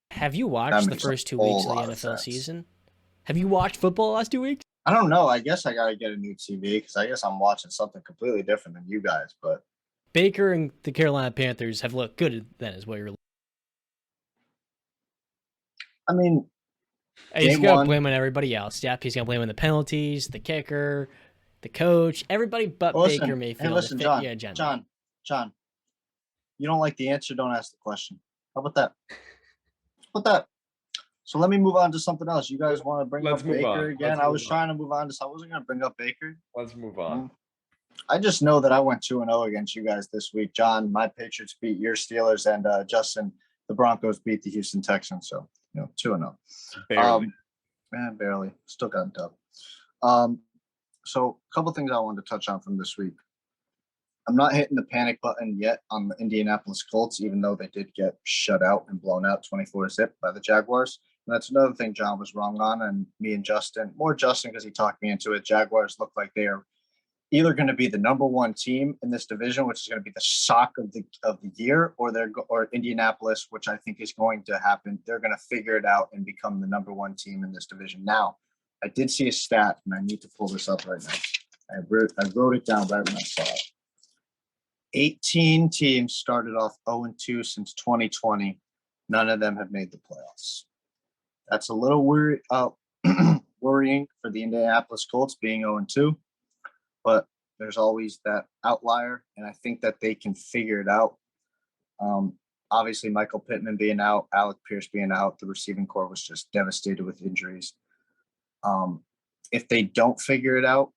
S3: Have you watched the first 2 weeks of the NFL season? Have you watched football the last 2 weeks?
S1: I don't know. I guess I got to get a new TV because I guess I'm watching something completely different than you guys, but
S3: Baker and the Carolina Panthers have looked good then is what you're.
S1: I mean,
S3: he's going to blame on everybody else. Yep, he's going to blame on the penalties, the kicker, the coach, everybody but Baker Mayfield.
S1: Hey, listen, John, you don't like the answer, don't ask the question. How about that? So let me move on to something else. You guys want to bring up Baker again? I was trying to move on to I wasn't going to bring up Baker.
S2: Let's move on.
S1: I just know that I went 2-0 against you guys this week. John, my Patriots beat your Steelers, and Justin, the Broncos beat the Houston Texans. So, 2-0.
S2: Barely.
S1: Barely. Still got dub. So a couple things I wanted to touch on from this week. I'm not hitting the panic button yet on the Indianapolis Colts, even though they did get shut out and blown out 24-0 by the Jaguars. And that's another thing John was wrong on, and me and Justin, more Justin because he talked me into it. Jaguars look like they are either going to be the number one team in this division, which is going to be the shock of the year, or Indianapolis, which I think is going to happen. They're going to figure it out and become the number one team in this division. Now, I did see a stat, and I need to pull this up right now. I wrote it down right when I saw it. 18 teams started off 0-2 since 2020. None of them have made the playoffs. That's a little worrying for the Indianapolis Colts being 0-2. But there's always that outlier, and I think that they can figure it out. Obviously, Michael Pittman being out, Alec Pierce being out, the receiving corps was just devastated with injuries. If they don't figure it out,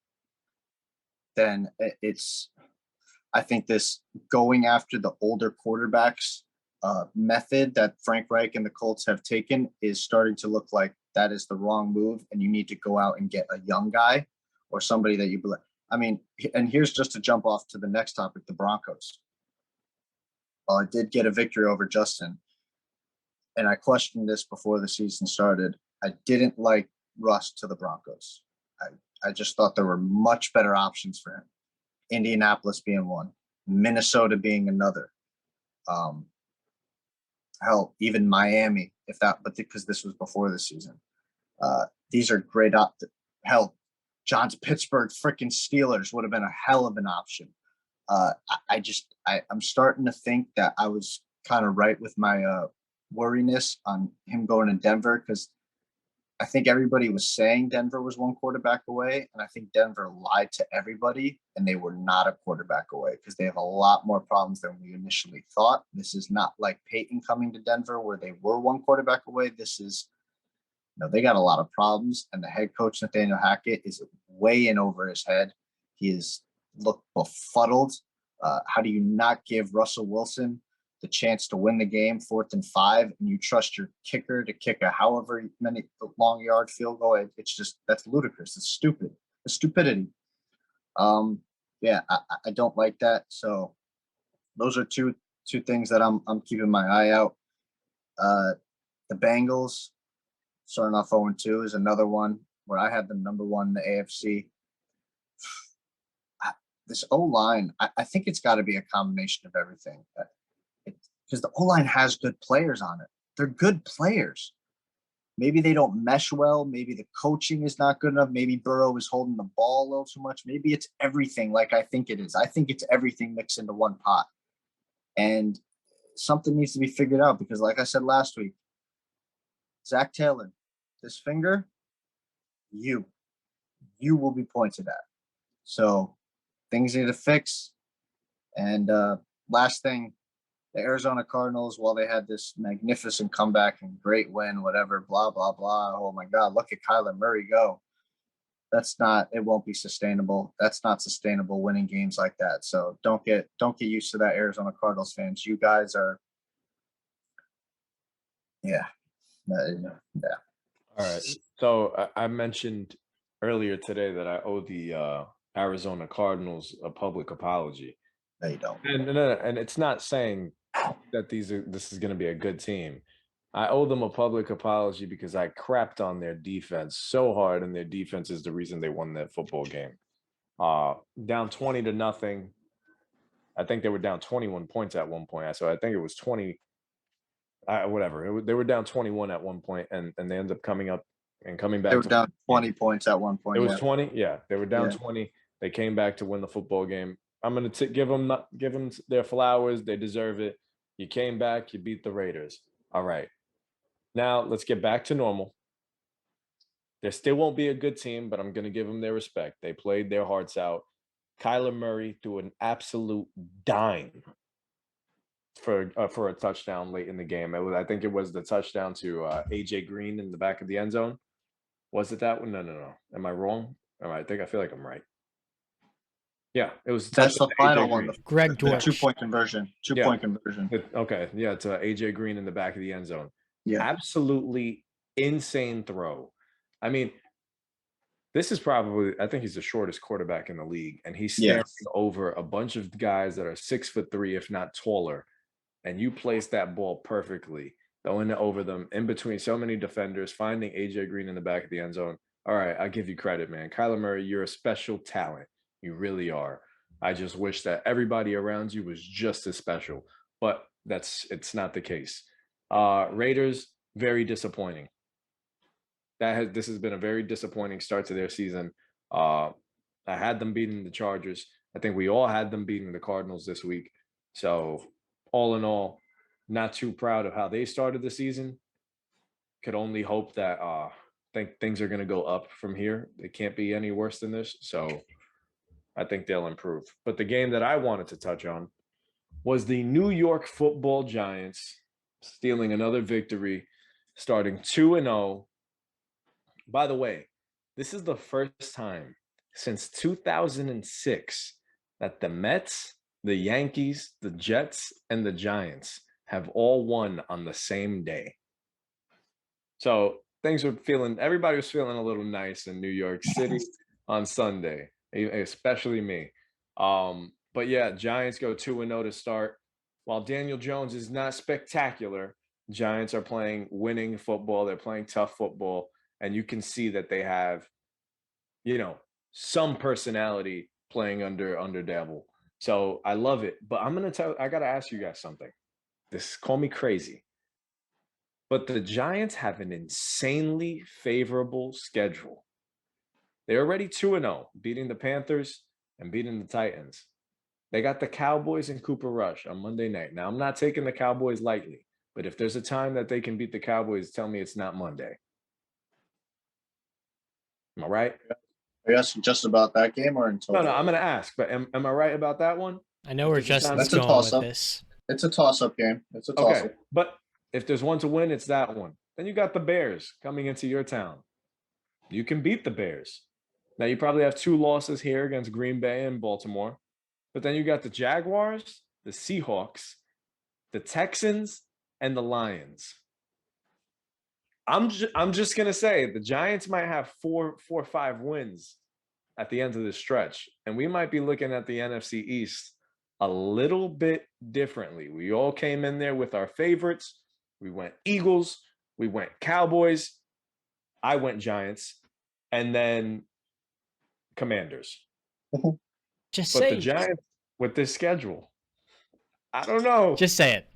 S1: then I think this going after the older quarterbacks method that Frank Reich and the Colts have taken is starting to look like that is the wrong move, and you need to go out and get a young guy or somebody that you believe. I mean, and here's just to jump off to the next topic, the Broncos. Well, I did get a victory over Justin, and I questioned this before the season started. I didn't like Russ to the Broncos. I just thought there were much better options for him. Indianapolis being one, Minnesota being another. Hell, even Miami, because this was before the season. These are great hell, John's Pittsburgh freaking Steelers would have been a hell of an option. I'm starting to think that I was kind of right with my worriness on him going to Denver, because I think everybody was saying Denver was one quarterback away, and I think Denver lied to everybody, and they were not a quarterback away because they have a lot more problems than we initially thought. This is not like Peyton coming to Denver where they were one quarterback away. This is they got a lot of problems, and the head coach, Nathaniel Hackett, is way in over his head. He is looked befuddled. How do you not give Russell Wilson the chance to win the game, 4th and 5, and you trust your kicker to kick a however many long yard field goal. It's just, that's ludicrous. It's stupid. It's stupidity. Yeah, I don't like that. So those are two things that I'm keeping my eye out. The Bengals starting off 0-2 is another one where I have them number 1 in the AFC. This O-line, I think it's got to be a combination of everything. Because the O-line has good players on it. They're good players. Maybe they don't mesh well. Maybe the coaching is not good enough. Maybe Burrow is holding the ball a little too much. Maybe it's everything like I think it is. I think it's everything mixed into one pot. And something needs to be figured out because, like I said last week, Zach Taylor, this finger, you will be pointed at. So things need to fix. And last thing, the Arizona Cardinals, while they had this magnificent comeback and great win, whatever, blah, blah, blah. Oh my God, look at Kyler Murray go. It won't be sustainable. That's not sustainable winning games like that. So don't get used to that, Arizona Cardinals fans. You guys are, yeah.
S2: All right. So I mentioned earlier today that I owe the Arizona Cardinals a public apology.
S1: No, you don't.
S2: And it's not saying that this is going to be a good team. I owe them a public apology because I crapped on their defense so hard, and their defense is the reason they won that football game. Down 20-0. I think they were down 21 points at one point. So I think it was 20. Whatever. They were down 21 at one point, and they ended up coming back.
S1: They were down 20 points at one point.
S2: It was 20. Yeah, they were down 20. They came back to win the football game. I'm going to give them their flowers. They deserve it. You came back. You beat the Raiders. All right. Now let's get back to normal. There still won't be a good team, but I'm going to give them their respect. They played their hearts out. Kyler Murray threw an absolute dime for a touchdown late in the game. I think it was the touchdown to AJ Green in the back of the end zone. Was it that one? No. Am I wrong? All right. I feel like I'm right. Yeah, it was.
S1: That's the final one.
S3: Greg Dortch.
S1: 2-point conversion. 2-point conversion.
S2: Okay. Yeah, to AJ Green in the back of the end zone.
S1: Yeah.
S2: Absolutely insane throw. I mean, this is probably, I think he's the shortest quarterback in the league, and he's staring over a bunch of guys that are 6'3", if not taller, and you place that ball perfectly, throwing it over them in between so many defenders, finding AJ Green in the back of the end zone. All right, I give you credit, man. Kyler Murray, you're a special talent. You really are. I just wish that everybody around you was just as special, but it's not the case. Raiders, very disappointing. This has been a very disappointing start to their season. I had them beating the Chargers. I think we all had them beating the Cardinals this week. So all in all, not too proud of how they started the season. Could only hope that think things are going to go up from here. It can't be any worse than this. So I think they'll improve. But the game that I wanted to touch on was the New York Football Giants stealing another victory, starting 2-0. By the way, this is the first time since 2006 that the Mets, the Yankees, the Jets, and the Giants have all won on the same day. So everybody was feeling a little nice in New York City on Sunday, especially me. But yeah, Giants go 2-0 to start. While Daniel Jones is not spectacular, Giants are playing winning football. They're playing tough football. And you can see that they have, some personality playing under Dabble. So I love it. But I got to ask you guys something. Call me crazy. But the Giants have an insanely favorable schedule. They're already 2-0, beating the Panthers and beating the Titans. They got the Cowboys and Cooper Rush on Monday night. Now, I'm not taking the Cowboys lightly, but if there's a time that they can beat the Cowboys, tell me it's not Monday. Am I right?
S1: Are you asking just about that game or in total?
S2: No, I'm going to ask, but am I right about that one?
S3: I know where Justin's
S1: That's a
S3: going
S1: toss-up.
S3: with this.
S1: It's a toss-up game. It's a toss-up.
S2: Okay, but if there's one to win, it's that one. Then you got the Bears coming into your town. You can beat the Bears. Now, you probably have 2 losses here against Green Bay and Baltimore. But then you got the Jaguars, the Seahawks, the Texans, and the Lions. I'm just gonna say the Giants might have four or five wins at the end of the stretch, and we might be looking at the NFC East a little bit differently. We all came in there with our favorites. We went Eagles, we went Cowboys, I went Giants, and then Commanders.
S3: Just
S2: But
S3: say
S2: the Giants with this schedule, I don't know.
S3: Just say it.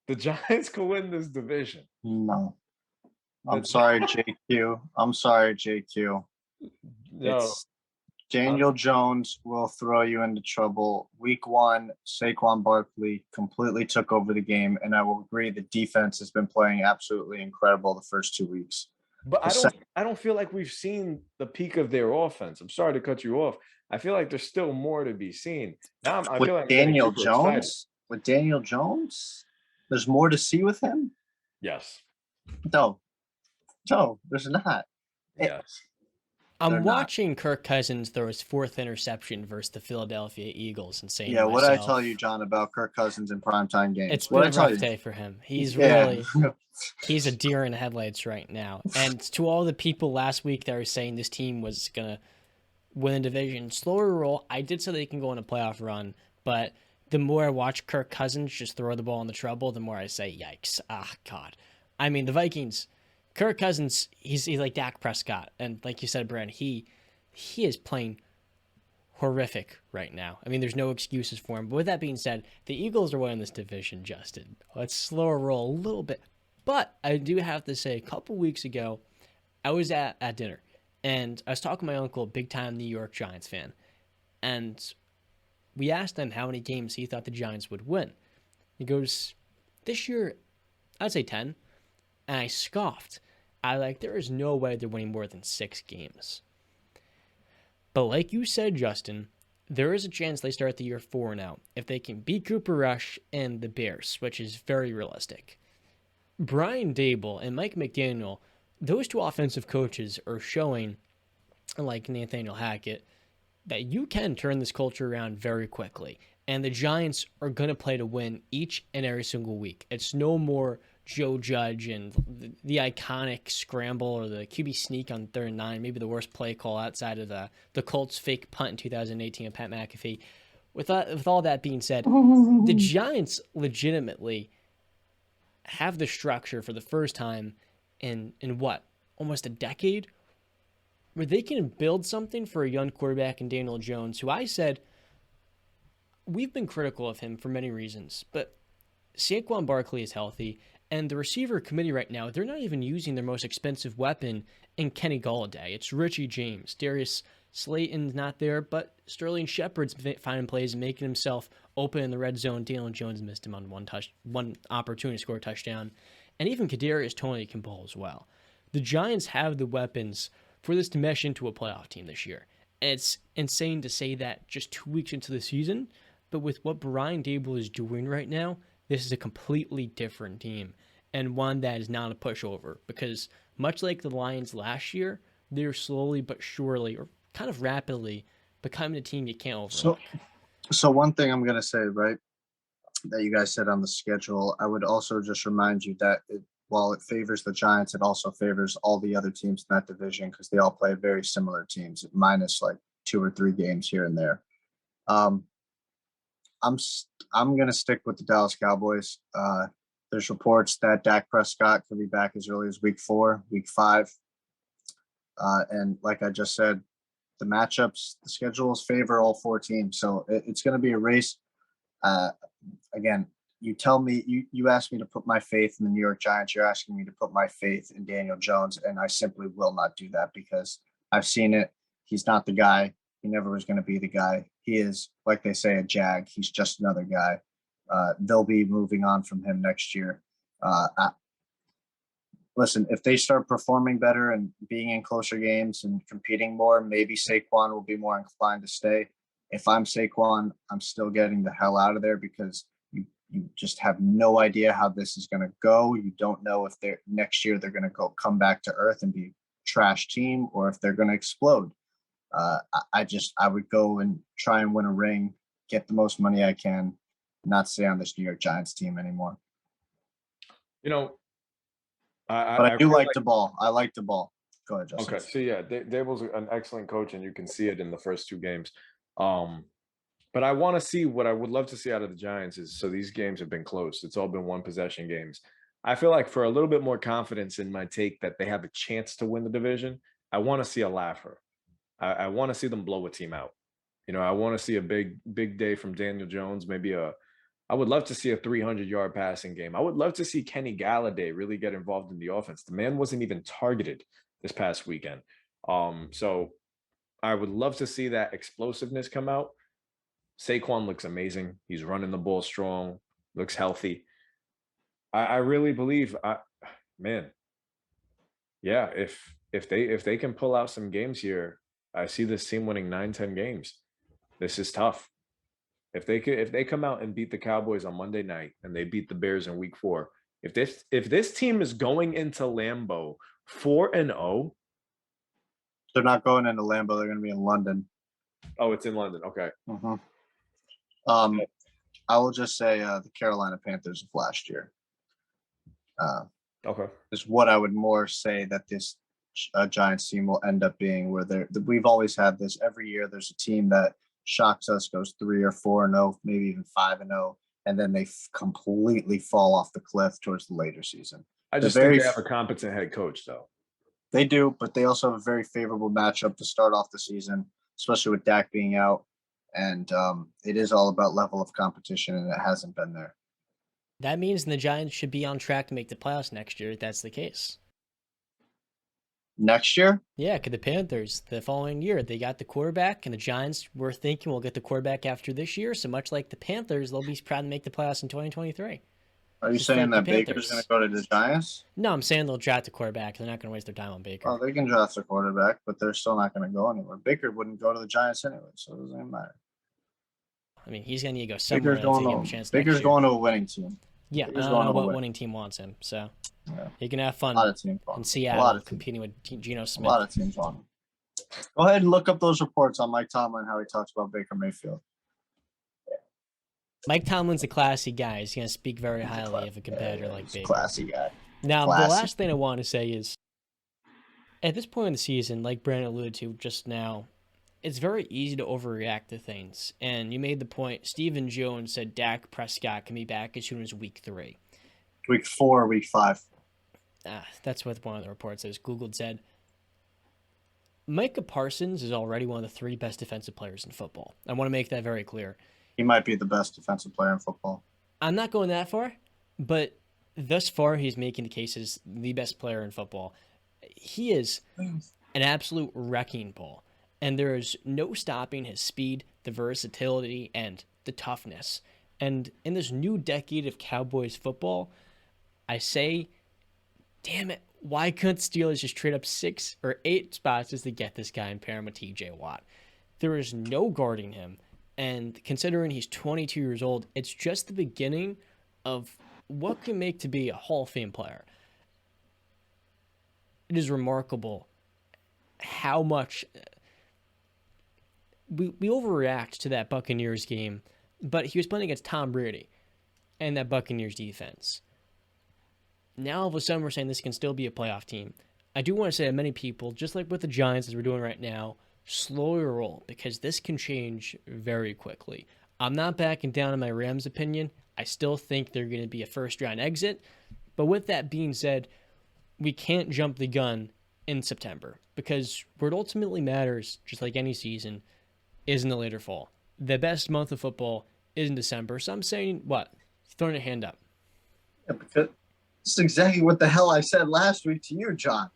S2: The Giants could win this division.
S1: No. I'm sorry, JQ. I'm sorry, JQ.
S2: No,
S1: Daniel Jones will throw you into trouble. Week 1, Saquon Barkley completely took over the game, and I will agree the defense has been playing absolutely incredible the first 2 weeks.
S2: but I don't feel like we've seen the peak of their offense. I'm sorry to cut you off. I feel like there's still more to be seen. Now I feel like
S1: Daniel Jones, there's more to see with him.
S2: Yes.
S1: No, there's not.
S2: Yes.
S3: I'm watching Kirk Cousins throw his 4th interception versus the Philadelphia Eagles and saying,
S1: yeah, what did I tell you, John, about Kirk Cousins in primetime games?
S3: It's been a rough day for him. He's really, he's a deer in the headlights right now. And to all the people last week that were saying this team was going to win the division, slower roll. I did say they can go on a playoff run, but the more I watch Kirk Cousins just throw the ball in the trouble, the more I say, yikes. Ah, God. I mean, the Vikings, Kirk Cousins, he's like Dak Prescott. And like you said, Brent, he is playing horrific right now. I mean, there's no excuses for him. But with that being said, the Eagles are winning this division, Justin. Let's slow a roll a little bit. But I do have to say, a couple weeks ago, I was at dinner, and I was talking to my uncle, big-time New York Giants fan. And we asked him how many games he thought the Giants would win. He goes, this year, I'd say 10. And I scoffed. There is no way they're winning more than 6 games. But like you said, Justin, there is a chance they start the year 4-0 if they can beat Cooper Rush and the Bears, which is very realistic. Brian Daboll and Mike McDaniel, those 2 offensive coaches are showing, like Nathaniel Hackett, that you can turn this culture around very quickly. And the Giants are going to play to win each and every single week. It's no more Joe Judge and the iconic scramble or the QB sneak on 3rd and 9, maybe the worst play call outside of the Colts fake punt in 2018 of Pat McAfee. With all that being said, the Giants legitimately have the structure for the first time in what, almost a decade, where they can build something for a young quarterback in Daniel Jones, who I said, we've been critical of him for many reasons, but Saquon Barkley is healthy, and the receiver committee right now, they're not even using their most expensive weapon in Kenny Golladay. It's Richie James. Darius Slayton's not there, but Sterling Shepard's finding plays and making himself open in the red zone. Daniel Jones missed him on one opportunity to score a touchdown. And even Kadarius Toney can bowl as well. The Giants have the weapons for this to mesh into a playoff team this year. And it's insane to say that just 2 weeks into the season, but with what Brian Daboll is doing right now, this is a completely different team and one that is not a pushover, because much like the Lions last year, they're slowly but surely, or kind of rapidly, becoming a team you can't overlook.
S1: So one thing I'm going to say, right, that you guys said on the schedule, I would also just remind you that while it favors the Giants, it also favors all the other teams in that division because they all play very similar teams, minus like 2 or 3 games here and there. I'm going to stick with the Dallas Cowboys. There's reports that Dak Prescott could be back as early as week 4, week 5. And like I just said, the matchups, the schedules favor all 4 teams. So it's going to be a race. Again, you tell me, you asked me to put my faith in the New York Giants. You're asking me to put my faith in Daniel Jones. And I simply will not do that because I've seen it. He's not the guy. He never was going to be the guy. He is, like they say, a jag. He's just another guy. They'll be moving on from him next year. Listen, if they start performing better and being in closer games and competing more, maybe Saquon will be more inclined to stay. If I'm Saquon, I'm still getting the hell out of there because you just have no idea how this is going to go. You don't know if next year they're going to come back to earth and be a trash team or if they're going to explode. I would go and try and win a ring, get the most money I can, not stay on this New York Giants team anymore.
S2: You know,
S1: But I do
S2: feel
S1: like the ball. I like the ball. Go ahead, Justin.
S2: Okay, so yeah, Dable's an excellent coach, and you can see it in the first 2 games. But I want to see what I would love to see out of the Giants is so these games have been close. It's all been one possession games. I feel like for a little bit more confidence in my take that they have a chance to win the division, I want to see a laugher. I want to see them blow a team out. I want to see a big day from Daniel Jones, I would love to see a 300-yard passing game. I would love to see Kenny Galladay really get involved in the offense. The man wasn't even targeted this past weekend. So I would love to see that explosiveness come out. Saquon looks amazing. He's running the ball strong, looks healthy. I really believe, man, yeah, if they can pull out some games here, I see this team winning 9-10 games. This is tough. If they come out and beat the Cowboys on Monday night and they beat the Bears in week 4, if this team is going into Lambeau 4-0,
S1: they're not going into Lambeau. They're going to be in London.
S2: Oh, it's in London. Okay.
S1: Mm-hmm. I will just say the Carolina Panthers of last year.
S2: Okay.
S1: Is what I would more say that this Giants team will end up being, where we've always had this every year. There's a team that shocks us, goes 3 or 4-0, maybe even 5-0, and then they completely fall off the cliff towards the later season.
S2: I just think they have a competent head coach, though.
S1: They do, but they also have a very favorable matchup to start off the season, especially with Dak being out. And it is all about level of competition, and it hasn't been there.
S3: That means the Giants should be on track to make the playoffs next year if that's the case.
S1: Next year?
S3: Yeah, because the Panthers, the following year, they got the quarterback, and the Giants were thinking we'll get the quarterback after this year. So much like the Panthers, they'll be proud to make the playoffs in 2023.
S1: Are you saying that Baker's going to go to the Giants?
S3: No, I'm saying they'll draft a quarterback. They're not going to waste their time on Baker.
S1: Oh, they can draft a quarterback, but they're still not going to go anywhere. Baker wouldn't go to the Giants anyway, so it doesn't even matter.
S3: I mean, he's going to need to go somewhere to give him a chance.
S1: Baker's going to a winning team.
S3: Yeah, I don't know what winning team wants him, so yeah. He can have fun in Seattle competing with Geno Smith.
S1: A lot of teams want him. Go ahead and look up those reports on Mike Tomlin, how he talks about Baker Mayfield.
S3: Yeah. Mike Tomlin's a classy guy. He's going to speak very highly of a competitor like Baker.
S1: Classy guy.
S3: Now, the last thing I want to say is, at this point in the season, like Brandon alluded to just now, it's very easy to overreact to things. And you made the point, Stephen Jones said Dak Prescott can be back as soon as week 3.
S1: Week 4, week 5.
S3: That's what one of the reports says. Googled said, Micah Parsons is already one of the 3 best defensive players in football. I want to make that very clear.
S1: He might be the best defensive player in football.
S3: I'm not going that far, but thus far he's making the case as the best player in football. He is an absolute wrecking ball. And there is no stopping his speed, the versatility, and the toughness. And in this new decade of Cowboys football, I say, damn it, why couldn't Steelers just trade up 6 or 8 spots just to get this guy and pair him with TJ Watt? There is no guarding him. And considering he's 22 years old, it's just the beginning of what can make to be a Hall of Fame player. It is remarkable how much we overreact to that Buccaneers game, but he was playing against Tom Brady and that Buccaneers defense. Now all of a sudden we're saying this can still be a playoff team. I do want to say that many people, just like with the Giants as we're doing right now, slow your roll because this can change very quickly. I'm not backing down on my Rams opinion. I still think they're going to be a first-round exit. But with that being said, we can't jump the gun in September because where it ultimately matters, just like any season, is in the later fall. The best month of football is in December. So I'm saying, what? Throwing a hand up.
S1: Yeah, because that's exactly what the hell I said last week to you, John.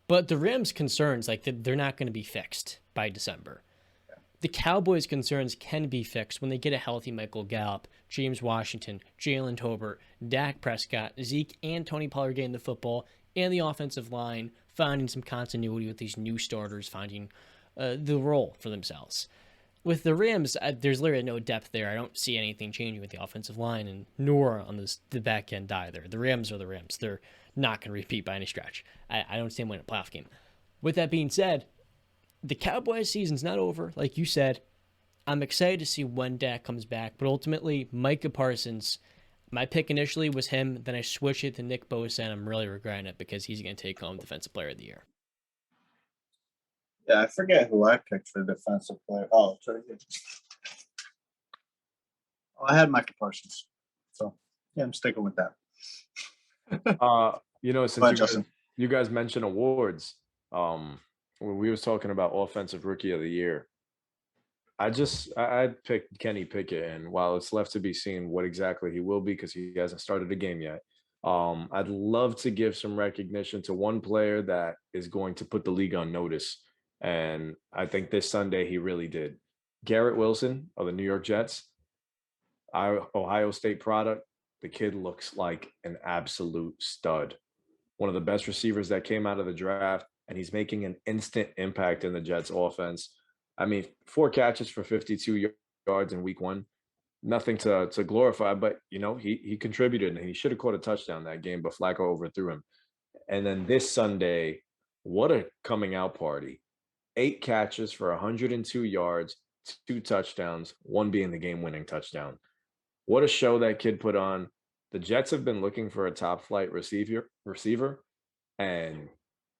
S3: But the Rams' concerns, like they're not going to be fixed by December. Yeah. The Cowboys' concerns can be fixed when they get a healthy Michael Gallup, James Washington, Jalen Tolbert, Dak Prescott, Zeke, and Tony Pollard getting the football, and the offensive line finding some continuity with these new starters finding the role for themselves. With the Rams, there's literally no depth there. I don't see anything changing with the offensive line, and nor on the back end either. The Rams are the Rams. They're not going to repeat by any stretch. I don't see them winning a playoff game. With that being said, the Cowboys season's not over. Like you said, I'm excited to see when Dak comes back, but ultimately, Micah Parsons, my pick initially was him. Then I switched it to Nick Bosa, and I'm really regretting it because he's going to take home Defensive Player of the Year.
S1: Yeah, I forget who I picked for defensive player. Oh, sorry. Oh, I had Micah Parsons. So, yeah, I'm sticking with that.
S2: Since you guys mentioned awards, when we was talking about Offensive Rookie of the Year, I picked Kenny Pickett, and while it's left to be seen what exactly he will be because he hasn't started a game yet, I'd love to give some recognition to one player that is going to put the league on notice, and I think this Sunday he really did. Garrett Wilson of the New York Jets, Ohio State product. The kid looks like an absolute stud. One of the best receivers that came out of the draft, and he's making an instant impact in the Jets offense. I mean, 4 catches for 52 yards in week 1. Nothing to glorify, but, he contributed, and he should have caught a touchdown that game, but Flacco overthrew him. And then this Sunday, what a coming out party. 8 catches for 102 yards, 2 touchdowns, 1 being the game-winning touchdown. What a show that kid put on. The Jets have been looking for a top-flight receiver, and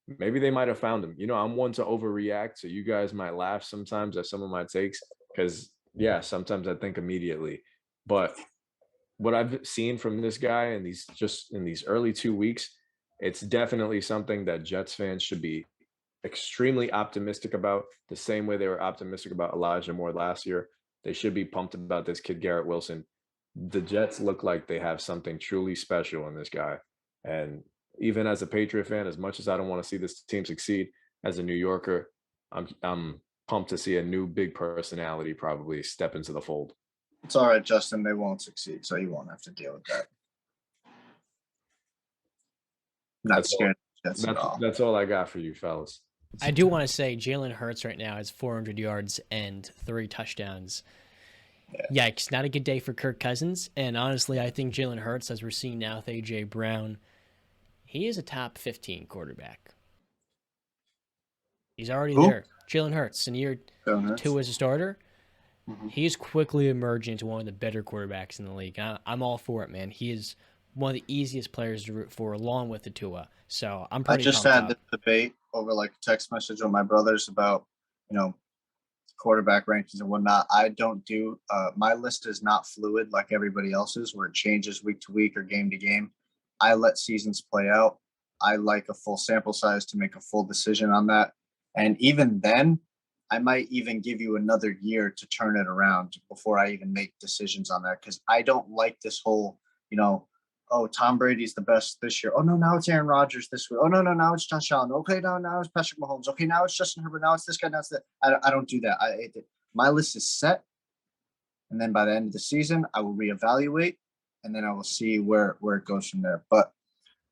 S2: maybe they might have found him. I'm one to overreact, so you guys might laugh sometimes at some of my takes because, yeah, sometimes I think immediately. But what I've seen from this guy in these early 2 weeks, it's definitely something that Jets fans should be extremely optimistic about, the same way they were optimistic about Elijah Moore last year. They should be pumped about this kid, Garrett Wilson. The Jets look like they have something truly special in this guy. And even as a Patriot fan, as much as I don't want to see this team succeed, as a New Yorker, I'm pumped to see a new big personality probably step into the fold.
S1: It's all right, Justin. They won't succeed, so you won't have to deal with that. Not scared.
S3: That's
S2: all I got for you, fellas.
S3: I do want to say Jalen Hurts right now has 400 yards and 3 touchdowns. Yeah. Yikes, not a good day for Kirk Cousins. And honestly, I think Jalen Hurts, as we're seeing now with A.J. Brown, he is a top 15 quarterback. He's already there. Jalen Hurts, in year 2 as a starter, he's quickly emerging into one of the better quarterbacks in the league. I'm all for it, man. He is one of the easiest players to root for, along with the Tua. So I'm pretty.
S1: I just had this debate over like a text message with my brothers about, quarterback rankings and whatnot. I don't do my list is not fluid like everybody else's, where it changes week to week or game to game. I let seasons play out. I like a full sample size to make a full decision on that. And even then, I might even give you another year to turn it around before I even make decisions on that. Because I don't like this whole, oh, Tom Brady's the best this year. Oh, no, now it's Aaron Rodgers this week. Oh, no, now it's Josh Allen. Okay, now it's Patrick Mahomes. Okay, now it's Justin Herbert. Now it's this guy. Now it's that. I don't do that. My list is set. And then by the end of the season, I will reevaluate. And then I will see where it goes from there. But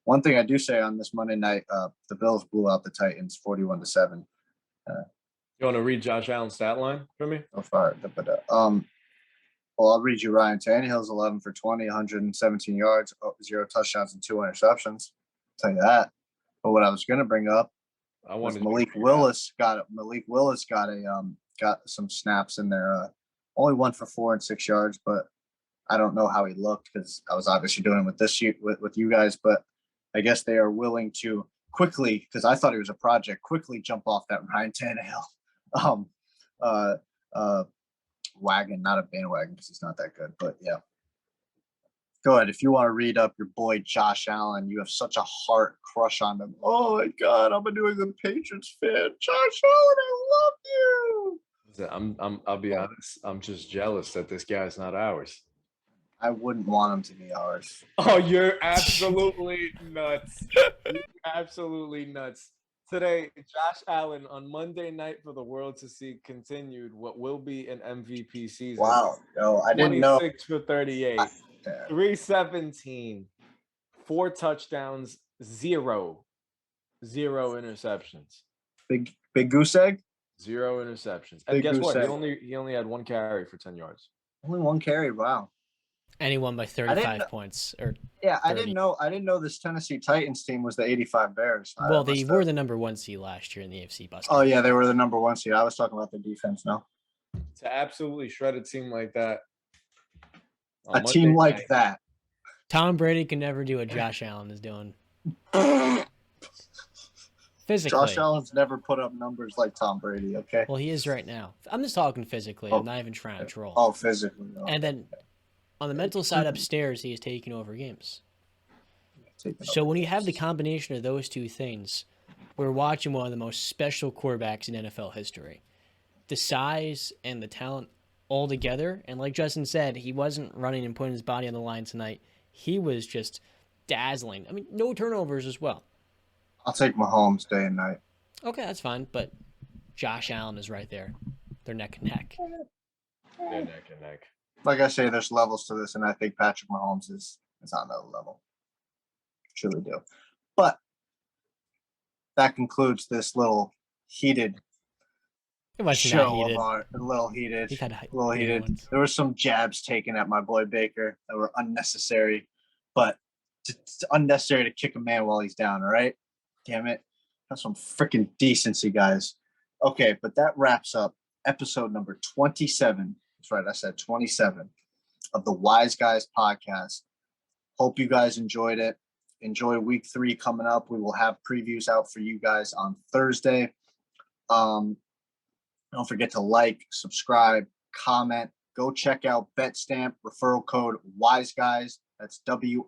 S1: one thing I do say on this Monday night, the Bills blew out the Titans 41-7.
S2: You want to read Josh Allen's stat line for me?
S1: So far. Well, I'll read you Ryan Tannehill's 11 for 20, 117 yards, 0 touchdowns, and 2 interceptions. I'll tell you that. But what I was going to bring up was Malik Willis got some snaps in there. Only 1 for 4 and 6 yards, but I don't know how he looked because I was obviously doing it with you guys. But I guess they are willing to quickly, because I thought he was a project, quickly jump off that Ryan Tannehill wagon, not a bandwagon because he's not that good. But yeah, go ahead. If you want to read up your boy Josh Allen, you have such a heart crush on him. Oh my God, I'm a New England Patriots fan. Josh Allen, I love you.
S2: I'll be honest. I'm just jealous that this guy's not ours.
S1: I wouldn't want him to be ours.
S2: Oh, you're absolutely nuts. You're absolutely nuts. Today, Josh Allen on Monday night for the world to see continued what will be an MVP season.
S1: Wow. No, I didn't know.
S2: 26 for 38, 317, 4 touchdowns, 0 interceptions.
S1: Big goose egg?
S2: 0 interceptions. And guess what? He only had 1 carry for 10 yards.
S1: Only 1 carry. Wow.
S3: And he won by 35 points.
S1: I didn't know this Tennessee Titans team was the 85 Bears.
S3: Well, they were the number 1 seed last year in the AFC Bus.
S1: Oh yeah, they were the number 1 seed. I was talking about the defense now.
S2: to absolutely shred a team like that.
S1: A team like that.
S3: Tom Brady can never do what Josh Allen is doing. Physically.
S1: Josh Allen's never put up numbers like Tom Brady, okay?
S3: Well, he is right now. I'm just talking physically. I'm not even trying to troll.
S1: Oh, physically. Okay.
S3: And then on the mental side upstairs, he is taking over games. So when you have the combination of those two things, we're watching one of the most special quarterbacks in NFL history. The size and the talent all together. And like Justin said, he wasn't running and putting his body on the line tonight. He was just dazzling. I mean, no turnovers as well.
S1: I'll take Mahomes day and night.
S3: Okay, that's fine. But Josh Allen is right there. They're neck and neck.
S2: They're neck and neck.
S1: Like I say, there's levels to this, and I think Patrick Mahomes is on that level. Truly do. But that concludes this little heated show of our a little heated. There were some jabs taken at my boy Baker that were unnecessary, but it's unnecessary to kick a man while he's down. All right, damn it, have some freaking decency, guys. Okay, but that wraps up episode number 27. That's right, I said 27 of the Wise Guys podcast. Hope you guys enjoyed it. Enjoy week 3 coming up. We will have previews out for you guys on Thursday. Don't forget to like, subscribe, comment. Go check out BetStamp, referral code WiseGuys. That's WISEGUYS,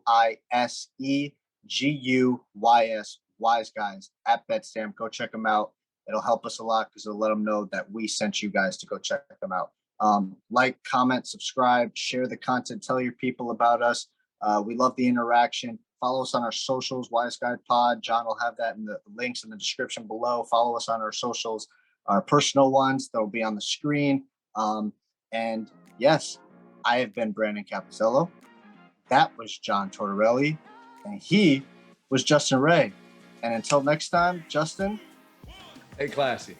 S1: Wise Guys at BetStamp. Go check them out. It'll help us a lot because it'll let them know that we sent you guys to go check them out. Like, comment, subscribe, share the content, tell your people about us. We love the interaction. Follow us on our socials, Wise Guy Pod. John will have that in the links in the description below. Follow us on our socials, our personal ones. They'll be on the screen. And yes, I have been Brandon Capizello. That was John Tortorelli. And he was Justin Ray. And until next time, Justin.
S2: Hey, classy.